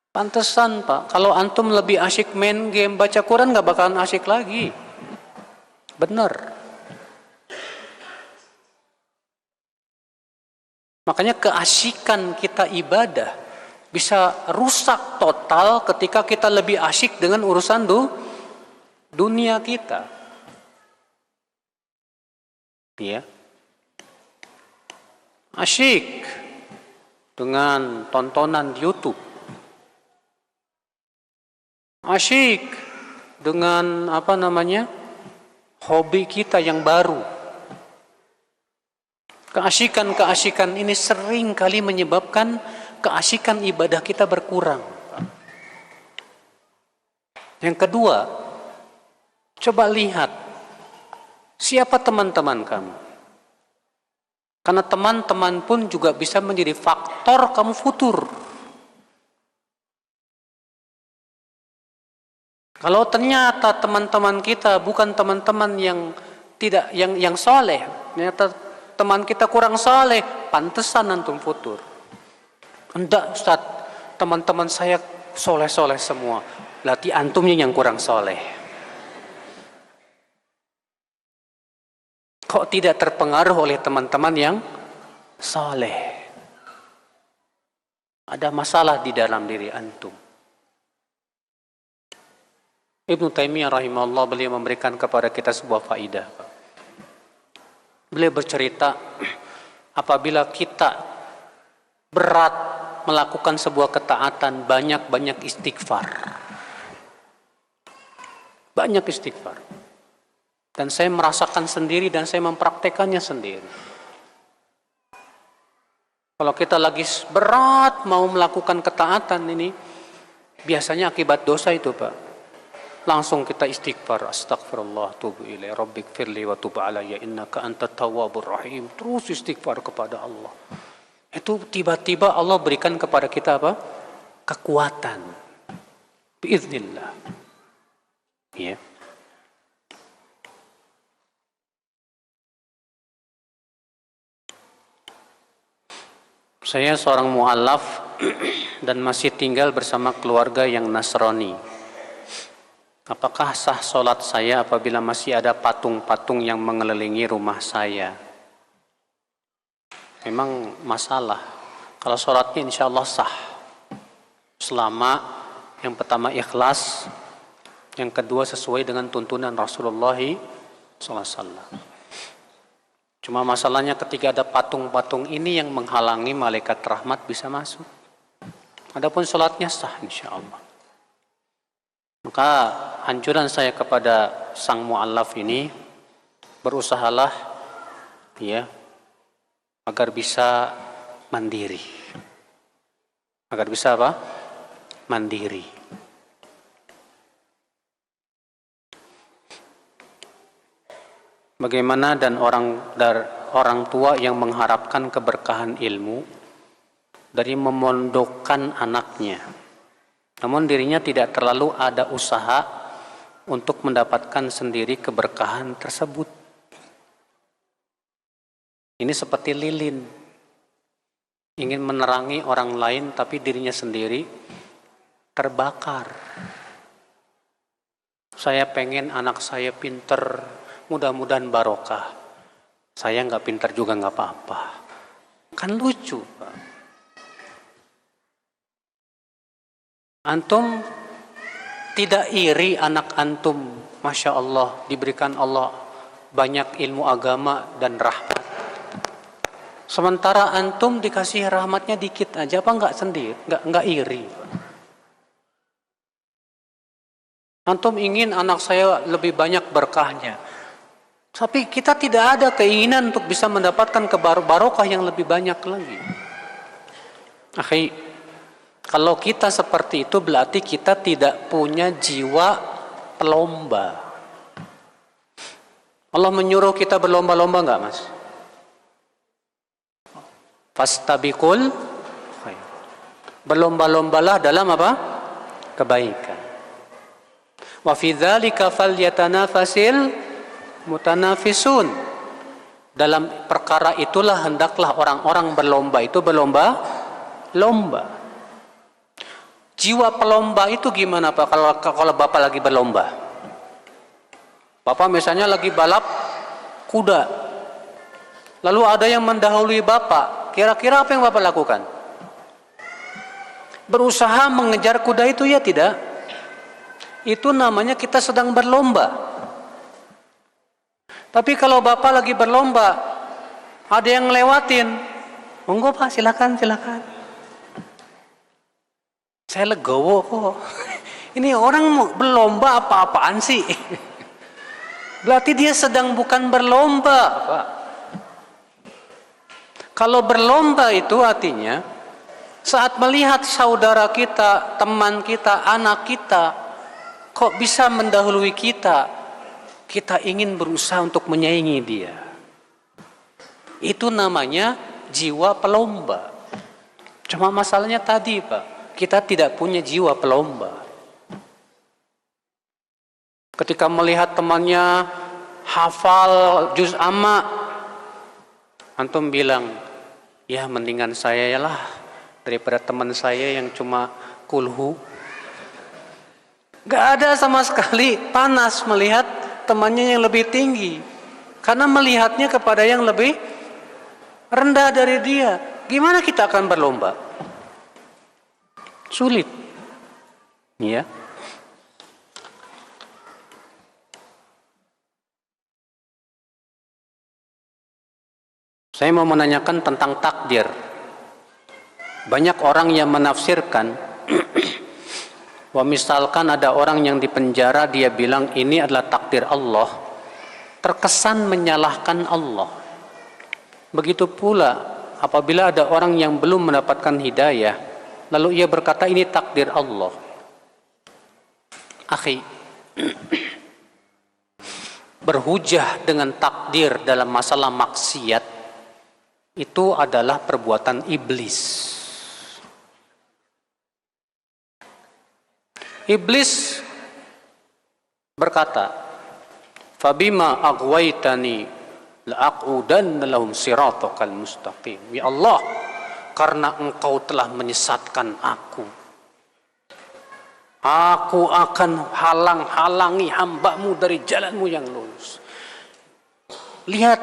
Pantesan Pak, kalau antum lebih asyik main game, baca Quran gak bakalan asyik lagi. Benar. Makanya keasyikan kita ibadah bisa rusak total ketika kita lebih asyik dengan urusan dunia kita. Ya. Asyik dengan tontonan YouTube. Asyik dengan hobi kita yang baru. Keasyikan ini sering kali menyebabkan keasyikan ibadah kita berkurang. Yang kedua, coba lihat siapa teman-teman kamu. Karena teman-teman pun juga bisa menjadi faktor kamu futur. Kalau ternyata teman-teman kita bukan teman-teman yang soleh, ternyata teman kita kurang soleh, pantesan antum futur. Enggak Ustaz, teman-teman saya soleh-soleh semua, berarti antumnya yang kurang soleh. Kok tidak terpengaruh oleh teman-teman yang soleh? Ada masalah di dalam diri antum. Ibnu Taimiyah rahimahullah beliau memberikan kepada kita sebuah faidah. Beliau bercerita, apabila kita berat melakukan sebuah ketaatan, banyak-banyak istighfar. Banyak istighfar. Dan saya merasakan sendiri dan saya mempraktekannya sendiri. Kalau kita lagi berat mau melakukan ketaatan ini, biasanya akibat dosa itu Pak. Langsung kita istighfar, astagfirullah, tubu ilaih, rabbighfirli wa tub alayya innaka antat tawwabur rahim. Terus istighfar kepada Allah. Itu tiba-tiba Allah berikan kepada kita apa? Kekuatan. Biiznillah. Ya. Saya seorang mu'alaf dan masih tinggal bersama keluarga yang Nasrani. Apakah sah sholat saya apabila masih ada patung-patung yang mengelilingi rumah saya? Memang masalah. Kalau sholatnya insya Allah sah. Selama yang pertama ikhlas, yang kedua sesuai dengan tuntunan Rasulullah SAW. Cuma masalahnya ketika ada patung-patung ini yang menghalangi malaikat rahmat bisa masuk. Adapun sholatnya sah insya Allah. Maka anjuran saya kepada sang mu'allaf ini, berusahalah ya agar bisa mandiri. Agar bisa apa? Mandiri. Bagaimana dan orang tua yang mengharapkan keberkahan ilmu dari memondokkan anaknya, namun dirinya tidak terlalu ada usaha untuk mendapatkan sendiri keberkahan tersebut. Ini seperti lilin, ingin menerangi orang lain tapi dirinya sendiri terbakar. Saya pengen anak saya pinter, mudah-mudahan barokah. Saya nggak pinter juga nggak apa-apa. Kan lucu, Pak. Antum tidak iri anak antum, Masya Allah, diberikan Allah banyak ilmu agama dan rahmat. Sementara antum dikasih rahmatnya dikit aja, apa enggak sendiri? Enggak iri. Antum ingin anak saya lebih banyak berkahnya. Tapi kita tidak ada keinginan untuk bisa mendapatkan barokah yang lebih banyak lagi. Akhi, kalau kita seperti itu berarti kita tidak punya jiwa pelomba. Allah menyuruh kita berlomba-lomba enggak, Mas? Fastabiqul khair. Berlomba-lombalah dalam apa? Kebaikan. Wa fi dzalika falyatanafasil mutanafisun. Dalam perkara itulah hendaklah orang-orang berlomba itu berlomba-lomba. Jiwa pelomba itu gimana Pak kalau Bapak lagi berlomba? Bapak misalnya lagi balap kuda. Lalu ada yang mendahului Bapak. Kira-kira apa yang Bapak lakukan? Berusaha mengejar kuda itu ya tidak? Itu namanya kita sedang berlomba. Tapi kalau Bapak lagi berlomba, ada yang ngelewatin. Monggo Pak, silakan. Saya legowo kok. Ini orang berlomba apa-apaan sih? Berarti dia sedang bukan berlomba, Pak. Kalau berlomba itu artinya saat melihat saudara kita, teman kita, anak kita kok bisa mendahului kita, kita ingin berusaha untuk menyaingi dia. Itu namanya jiwa pelomba. Cuma masalahnya tadi, Pak. Kita tidak punya jiwa pelomba. Ketika melihat temannya hafal juz amma, antum bilang, ya mendingan saya lah daripada teman saya yang cuma kulhu. Gak ada sama sekali panas melihat temannya yang lebih tinggi. Karena melihatnya kepada yang lebih rendah dari dia. Gimana kita akan berlomba? Sulit, ya. Saya mau menanyakan tentang takdir. Banyak orang yang menafsirkan, misalkan ada orang yang dipenjara, dia bilang ini adalah takdir Allah, terkesan menyalahkan Allah. Begitu pula apabila ada orang yang belum mendapatkan hidayah, lalu ia berkata ini takdir Allah. Akhi, berhujah dengan takdir dalam masalah maksiat itu adalah perbuatan iblis. Iblis berkata, "Fabima aghwaytani la'aqudanna lahum siratakal mustaqim." Ya Allah, karena engkau telah menyesatkan aku, Aku akan halangi hambamu dari jalanmu yang lurus. Lihat,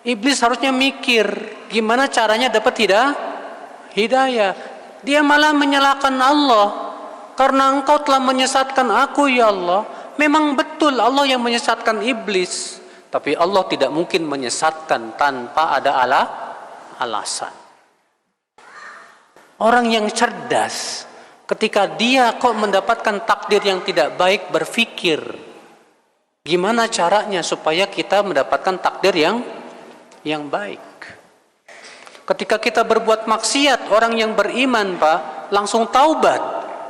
iblis harusnya mikir gimana caranya dapat hidayah. Dia malah menyalahkan Allah. Karena engkau telah menyesatkan aku ya Allah. Memang betul Allah yang menyesatkan iblis. Tapi Allah tidak mungkin menyesatkan tanpa ada alasan. Orang yang cerdas, ketika dia kok mendapatkan takdir yang tidak baik, berpikir gimana caranya supaya kita mendapatkan takdir yang baik. Ketika kita berbuat maksiat, orang yang beriman Pak langsung taubat,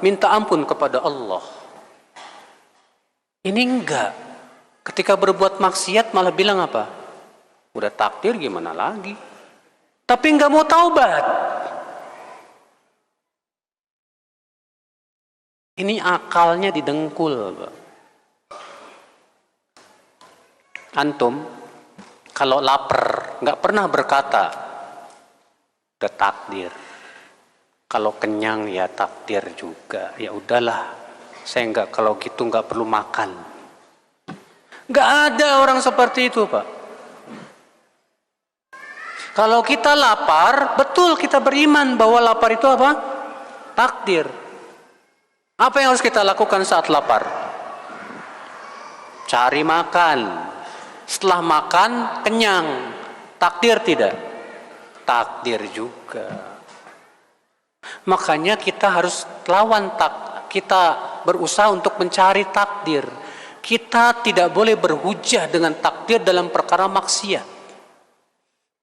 minta ampun kepada Allah. Ini enggak. Ketika berbuat maksiat malah bilang apa? Udah takdir gimana lagi? Tapi enggak mau taubat. Ini akalnya didengkul, Pak. Antum kalau lapar nggak pernah berkata udah takdir. Kalau kenyang ya takdir juga. Ya udahlah, saya nggak, kalau gitu nggak perlu makan. Nggak ada orang seperti itu, Pak. Kalau kita lapar, betul kita beriman bahwa lapar itu apa? Takdir. Apa yang harus kita lakukan saat lapar? Cari makan. Setelah makan, kenyang. Takdir tidak? Takdir juga. Makanya kita harus lawan kita berusaha untuk mencari takdir. Kita tidak boleh berhujah dengan takdir dalam perkara maksiat.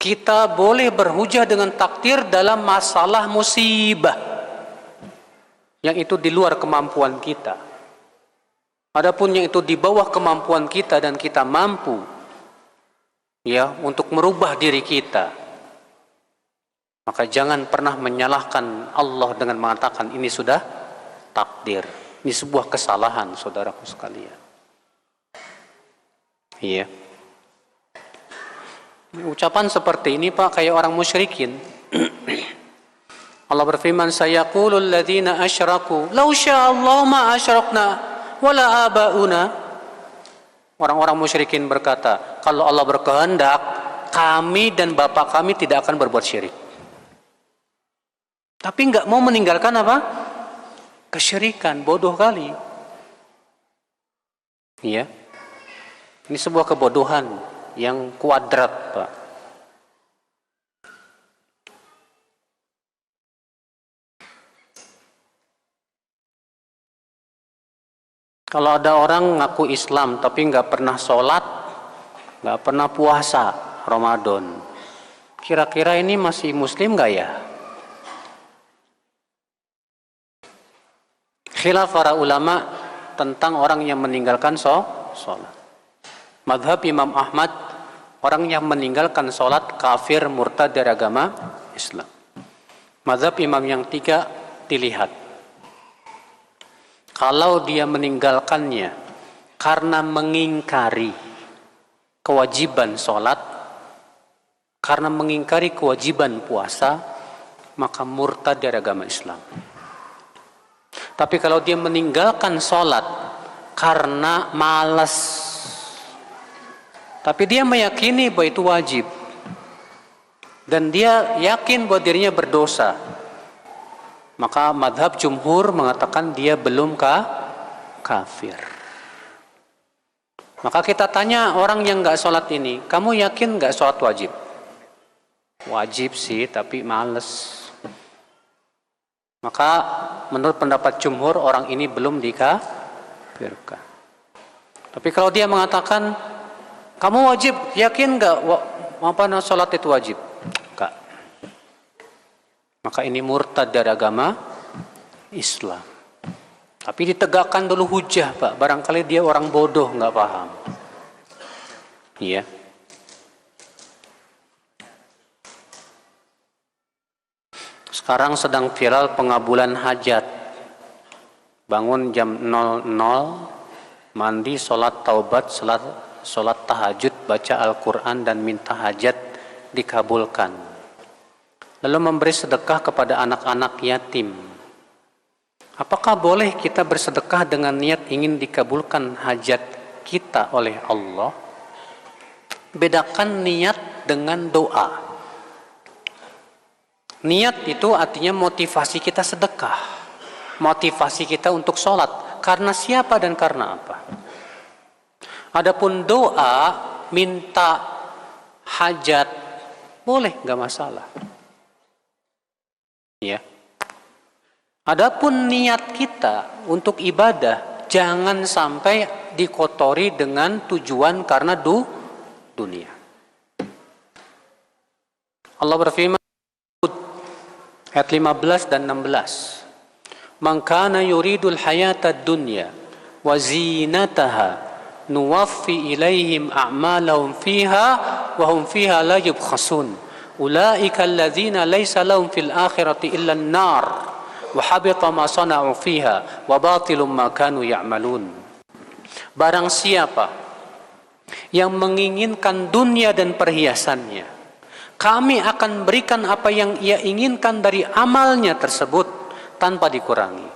Kita boleh berhujah dengan takdir dalam masalah musibah. Yang itu di luar kemampuan kita. Adapun yang itu di bawah kemampuan kita dan kita mampu ya untuk merubah diri kita, maka jangan pernah menyalahkan Allah dengan mengatakan ini sudah takdir. Ini sebuah kesalahan, saudaraku sekalian. Iya. Ucapan seperti ini Pak kayak orang musyrikin. Allah berfirman, sayaqulul ladzina asyraku law sya'allahu ma asyrakna wala abauna. Orang-orang musyrikin berkata, kalau Allah berkehendak, kami dan bapak kami tidak akan berbuat syirik. Tapi enggak mau meninggalkan apa? Kesyirikan, bodoh kali. Iya. Ini sebuah kebodohan yang kuadrat, Pak. Kalau ada orang ngaku Islam tapi nggak pernah sholat, nggak pernah puasa Ramadan, kira-kira ini masih Muslim nggak ya? Khilaf para ulama tentang orang yang meninggalkan sholat. Madhab Imam Ahmad, orang yang meninggalkan sholat kafir murtad dari agama Islam. Madhab imam yang tiga dilihat. Kalau dia meninggalkannya karena mengingkari kewajiban sholat, karena mengingkari kewajiban puasa, maka murtad dari agama Islam. Tapi kalau dia meninggalkan sholat karena malas, tapi dia meyakini bahwa itu wajib, dan dia yakin bahwa dirinya berdosa, maka madhab jumhur mengatakan dia belum kafir. Maka kita tanya orang yang nggak sholat ini, kamu yakin nggak sholat wajib? Wajib sih, tapi males. Maka menurut pendapat jumhur orang ini belum dikafirkan. Tapi kalau dia mengatakan, kamu wajib, yakin nggak sholat itu wajib? Maka ini murtad dari agama Islam. Tapi ditegakkan dulu hujah, Pak. Barangkali dia orang bodoh, nggak paham. Iya. Sekarang sedang viral pengabulan hajat. Bangun jam 00, mandi, sholat taubat, sholat tahajud, baca Al-Quran dan minta hajat dikabulkan. Lalu memberi sedekah kepada anak-anak yatim. Apakah boleh kita bersedekah dengan niat ingin dikabulkan hajat kita oleh Allah? Bedakan niat dengan doa. Niat itu artinya motivasi kita sedekah, motivasi kita untuk sholat. Karena siapa dan karena apa? Adapun doa, minta hajat, boleh, nggak masalah. Ya. Adapun niat kita untuk ibadah, jangan sampai dikotori dengan tujuan karena dunia. Allah berfirman ayat 15 dan 16. Man kana yuridul hayatad dunya wa zinataha nuwaffi ilaihim a'malahum fiha wa hum fiha la yubkhasun. Ulaika alladzina laysa lahum fil akhirati illa an-nar wa habita ma sana'u fiha wa batilum ma kanu ya'malun. Barang siapa yang menginginkan dunia dan perhiasannya, kami akan berikan apa yang ia inginkan dari amalnya tersebut tanpa dikurangi.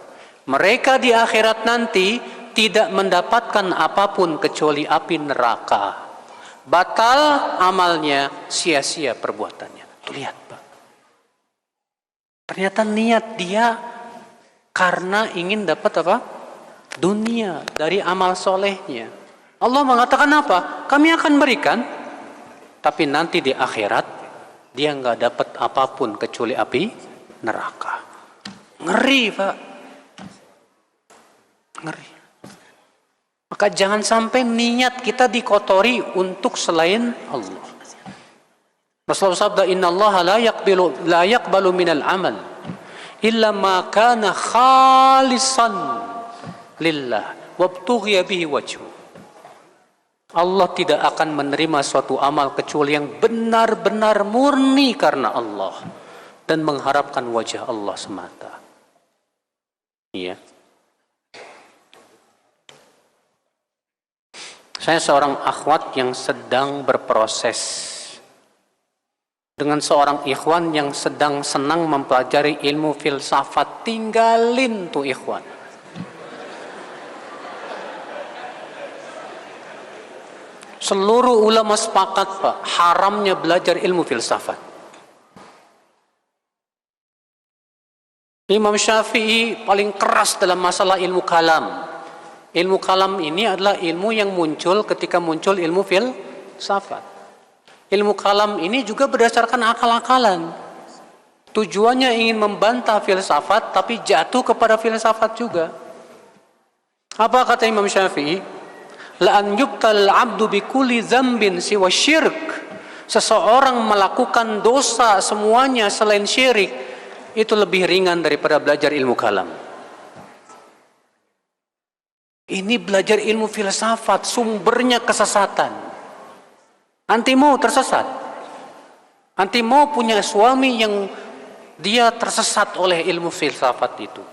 Mereka di akhirat nanti tidak mendapatkan apapun kecuali api neraka. Batal amalnya, sia-sia perbuatannya. Tuh lihat, Pak. Ternyata niat dia karena ingin dapat apa? Dunia dari amal solehnya. Allah mengatakan apa? Kami akan berikan, tapi nanti di akhirat dia nggak dapat apapun kecuali api neraka. Ngeri, Pak. Ngeri. Maka jangan sampai niat kita dikotori untuk selain Allah. Rasulullah sabda, Inna Allah la yaqbalu minal amal illa ma kana khalisan lillah wabtughiya bihi wajhu. Allah tidak akan menerima suatu amal kecuali yang benar-benar murni karena Allah dan mengharapkan wajah Allah semata. Iya. Saya seorang akhwat yang sedang berproses dengan seorang ikhwan yang sedang senang mempelajari ilmu filsafat. Tinggalin tuh ikhwan. Seluruh ulama sepakat, Pak, haramnya belajar ilmu filsafat. Imam Syafi'i paling keras dalam masalah ilmu kalam. Ilmu kalam ini adalah ilmu yang muncul ketika muncul ilmu filsafat. Ilmu kalam ini juga berdasarkan akal-akalan. Tujuannya ingin membantah filsafat, tapi jatuh kepada filsafat juga. Apa kata Imam Syafi'i? La an yubtal abdu bi kulli dzambin siwa syirk. Seseorang melakukan dosa semuanya selain syirik itu lebih ringan daripada belajar ilmu kalam. Ini belajar ilmu filsafat, sumbernya kesesatan. Anti mau tersesat. Anti mau punya suami yang dia tersesat oleh ilmu filsafat itu.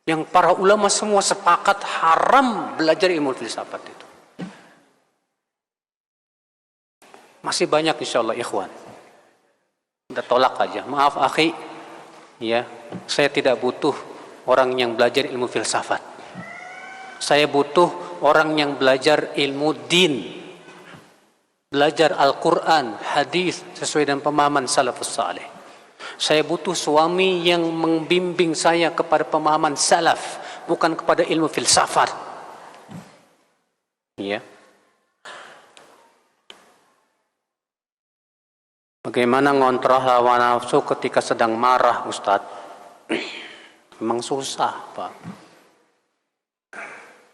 Yang para ulama semua sepakat haram belajar ilmu filsafat itu. Masih banyak insya Allah ikhwan. Udah tolak aja. Maaf akhi, ya, saya tidak butuh orang yang belajar ilmu filsafat. Saya butuh orang yang belajar ilmu din. Belajar Al-Quran, hadis sesuai dengan pemahaman salafus saleh. Saya butuh suami yang membimbing saya kepada pemahaman salaf, bukan kepada ilmu filsafat. Ya. Bagaimana ngontrol hawa nafsu ketika sedang marah, Ustadz? Memang susah, Pak.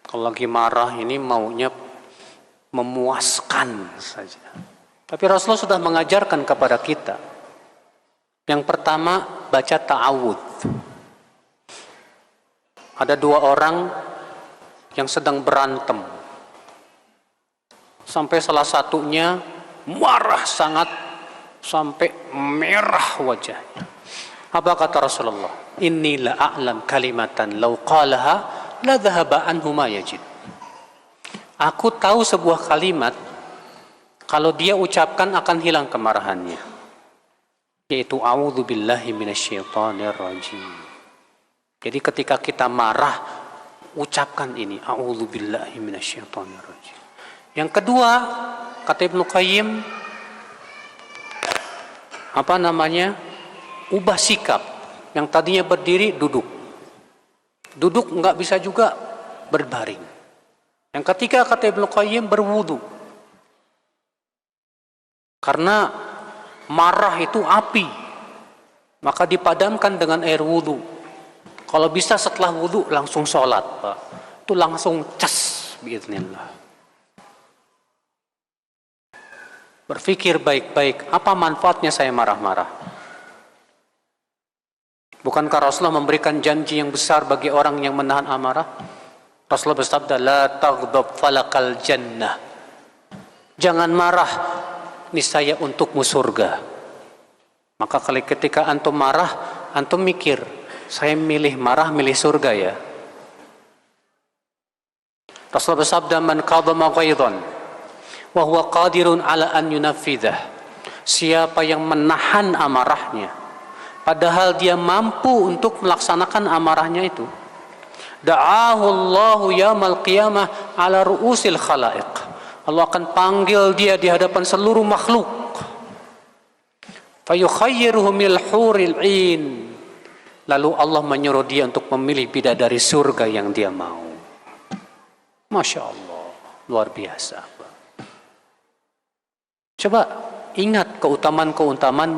Kalau lagi marah ini maunya memuaskan saja. Tapi Rasulullah sudah mengajarkan kepada kita. Yang pertama, baca ta'awudz. Ada dua orang yang sedang berantem. Sampai salah satunya marah sangat sampai merah wajahnya. Apa kata Rasulullah? Inni la a'lam kalimatan law qalaha la dhahaba anhu ma yajid. Aku tahu sebuah kalimat kalau dia ucapkan akan hilang kemarahannya, yaitu a'udzubillahi minasyaitonir rajim. Jadi ketika kita marah, ucapkan ini, a'udzubillahi minasyaitonirrajim. Yang kedua, kata Ibnu Qayyim, ubah sikap. Yang tadinya berdiri, duduk. Duduk enggak bisa juga berbaring. Yang ketiga, kata Ibnu Qayyim, berwudu. Karena marah itu api, maka dipadamkan dengan air wudu. Kalau bisa setelah wudu langsung sholat, Pak. Itu langsung cas, biiznillah. Berpikir baik-baik, apa manfaatnya saya marah-marah? Bukankah Rasulullah memberikan janji yang besar bagi orang yang menahan amarah? Rasulullah bersabda, la taghdab falakal jannah. Jangan marah, niscaya untukmu surga. Maka ketika antum marah, antum mikir, saya milih marah, milih surga ya. Rasulullah bersabda, man qadama ghaidhan wa huwa qadirun ala an yunafidah. Siapa yang menahan amarahnya padahal dia mampu untuk melaksanakan amarahnya itu, da'ahu Allahu yaumal qiyamah ala ru'usil khalaiq. Allah akan panggil dia di hadapan seluruh makhluk. Fayukhayyiruhu minal huril 'ain. Lalu Allah menyuruh dia untuk memilih bidadari surga yang dia mau. Masya Allah, luar biasa. Coba ingat keutamaan-keutamaan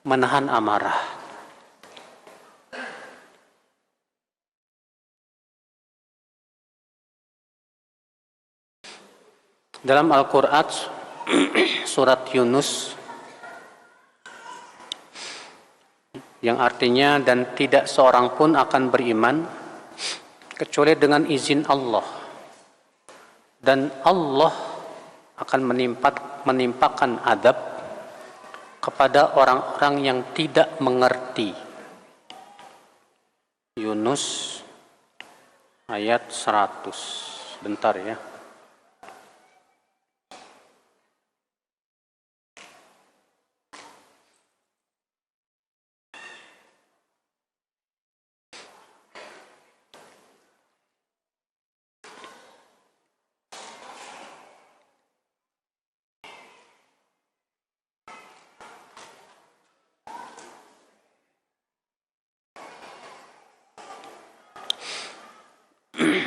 menahan amarah. Dalam Al-Quran surat Yunus yang artinya, dan tidak seorang pun akan beriman kecuali dengan izin Allah, dan Allah akan menimpakan adab kepada orang-orang yang tidak mengerti. Yunus ayat 100. Bentar ya.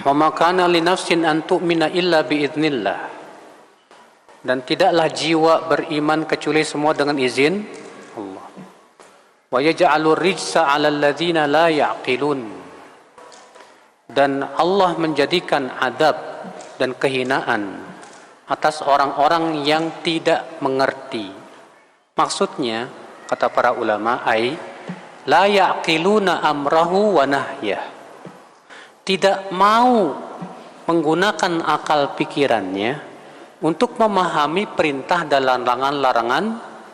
Wa ma kana li nafsin an tu'mina illa biidznillah. Dan tidaklah jiwa beriman kecuali semua dengan izin Allah. Wa yaj'alur rijsa 'alal ladzina la ya'qilun. Dan Allah menjadikan adab dan kehinaan atas orang-orang yang tidak mengerti. Maksudnya, kata para ulama, la ya'qiluna amrahu wa nahyah. Tidak mau menggunakan akal pikirannya untuk memahami perintah dan larangan-larangan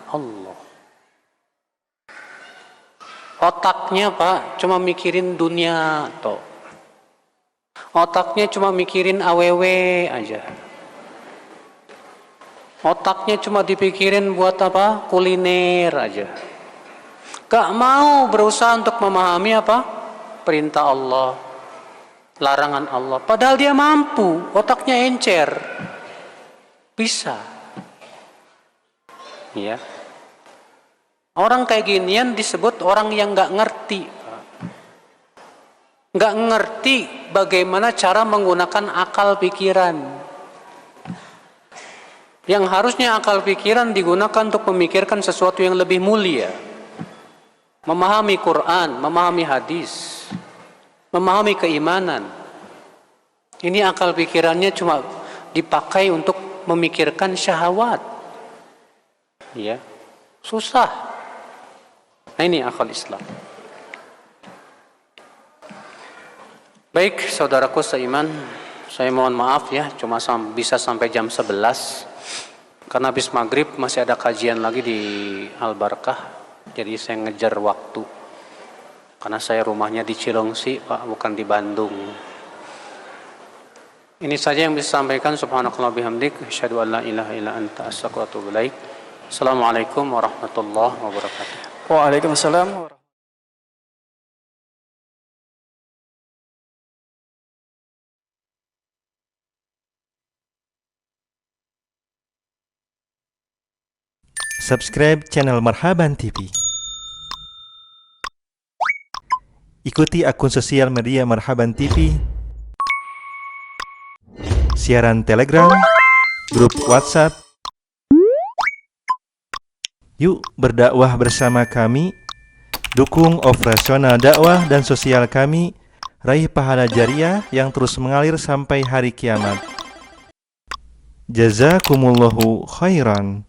Allah. Otaknya, Pak, cuma mikirin dunia toh. Otaknya cuma mikirin AWW aja. Otaknya cuma dipikirin buat apa? Kuliner aja. Gak mau berusaha untuk memahami apa? Perintah Allah, larangan Allah. Padahal dia mampu, otaknya encer. Bisa. Ya. Orang kayak ginian disebut orang yang gak ngerti. Gak ngerti bagaimana cara menggunakan akal pikiran. Yang harusnya akal pikiran digunakan untuk memikirkan sesuatu yang lebih mulia. Memahami Quran, memahami hadis, memahami keimanan. Ini akal pikirannya cuma dipakai untuk memikirkan syahwat. Ya, susah. Nah, ini akal Islam. Baik, saudaraku seiman, saya mohon maaf ya, cuma bisa sampai jam 11. Karena habis maghrib masih ada kajian lagi di Al-Barakah. Jadi saya ngejar waktu. Karena saya rumahnya di Cilengsi, Pak, bukan di Bandung. Ini saja yang bisa sampaikan. Subhanakallah bihamdik, asyhadu an la ilaha illa anta, astaghfiruka wa atubu ilaik. Assalamualaikum warahmatullahi wabarakatuh. Waalaikumsalam. Subscribe channel Marhaban TV. Ikuti akun sosial media Marhaban TV, siaran Telegram, grup WhatsApp. Yuk berdakwah bersama kami, dukung operasional dakwah dan sosial kami, raih pahala jariah yang terus mengalir sampai hari kiamat. Jazakumullahu khairan.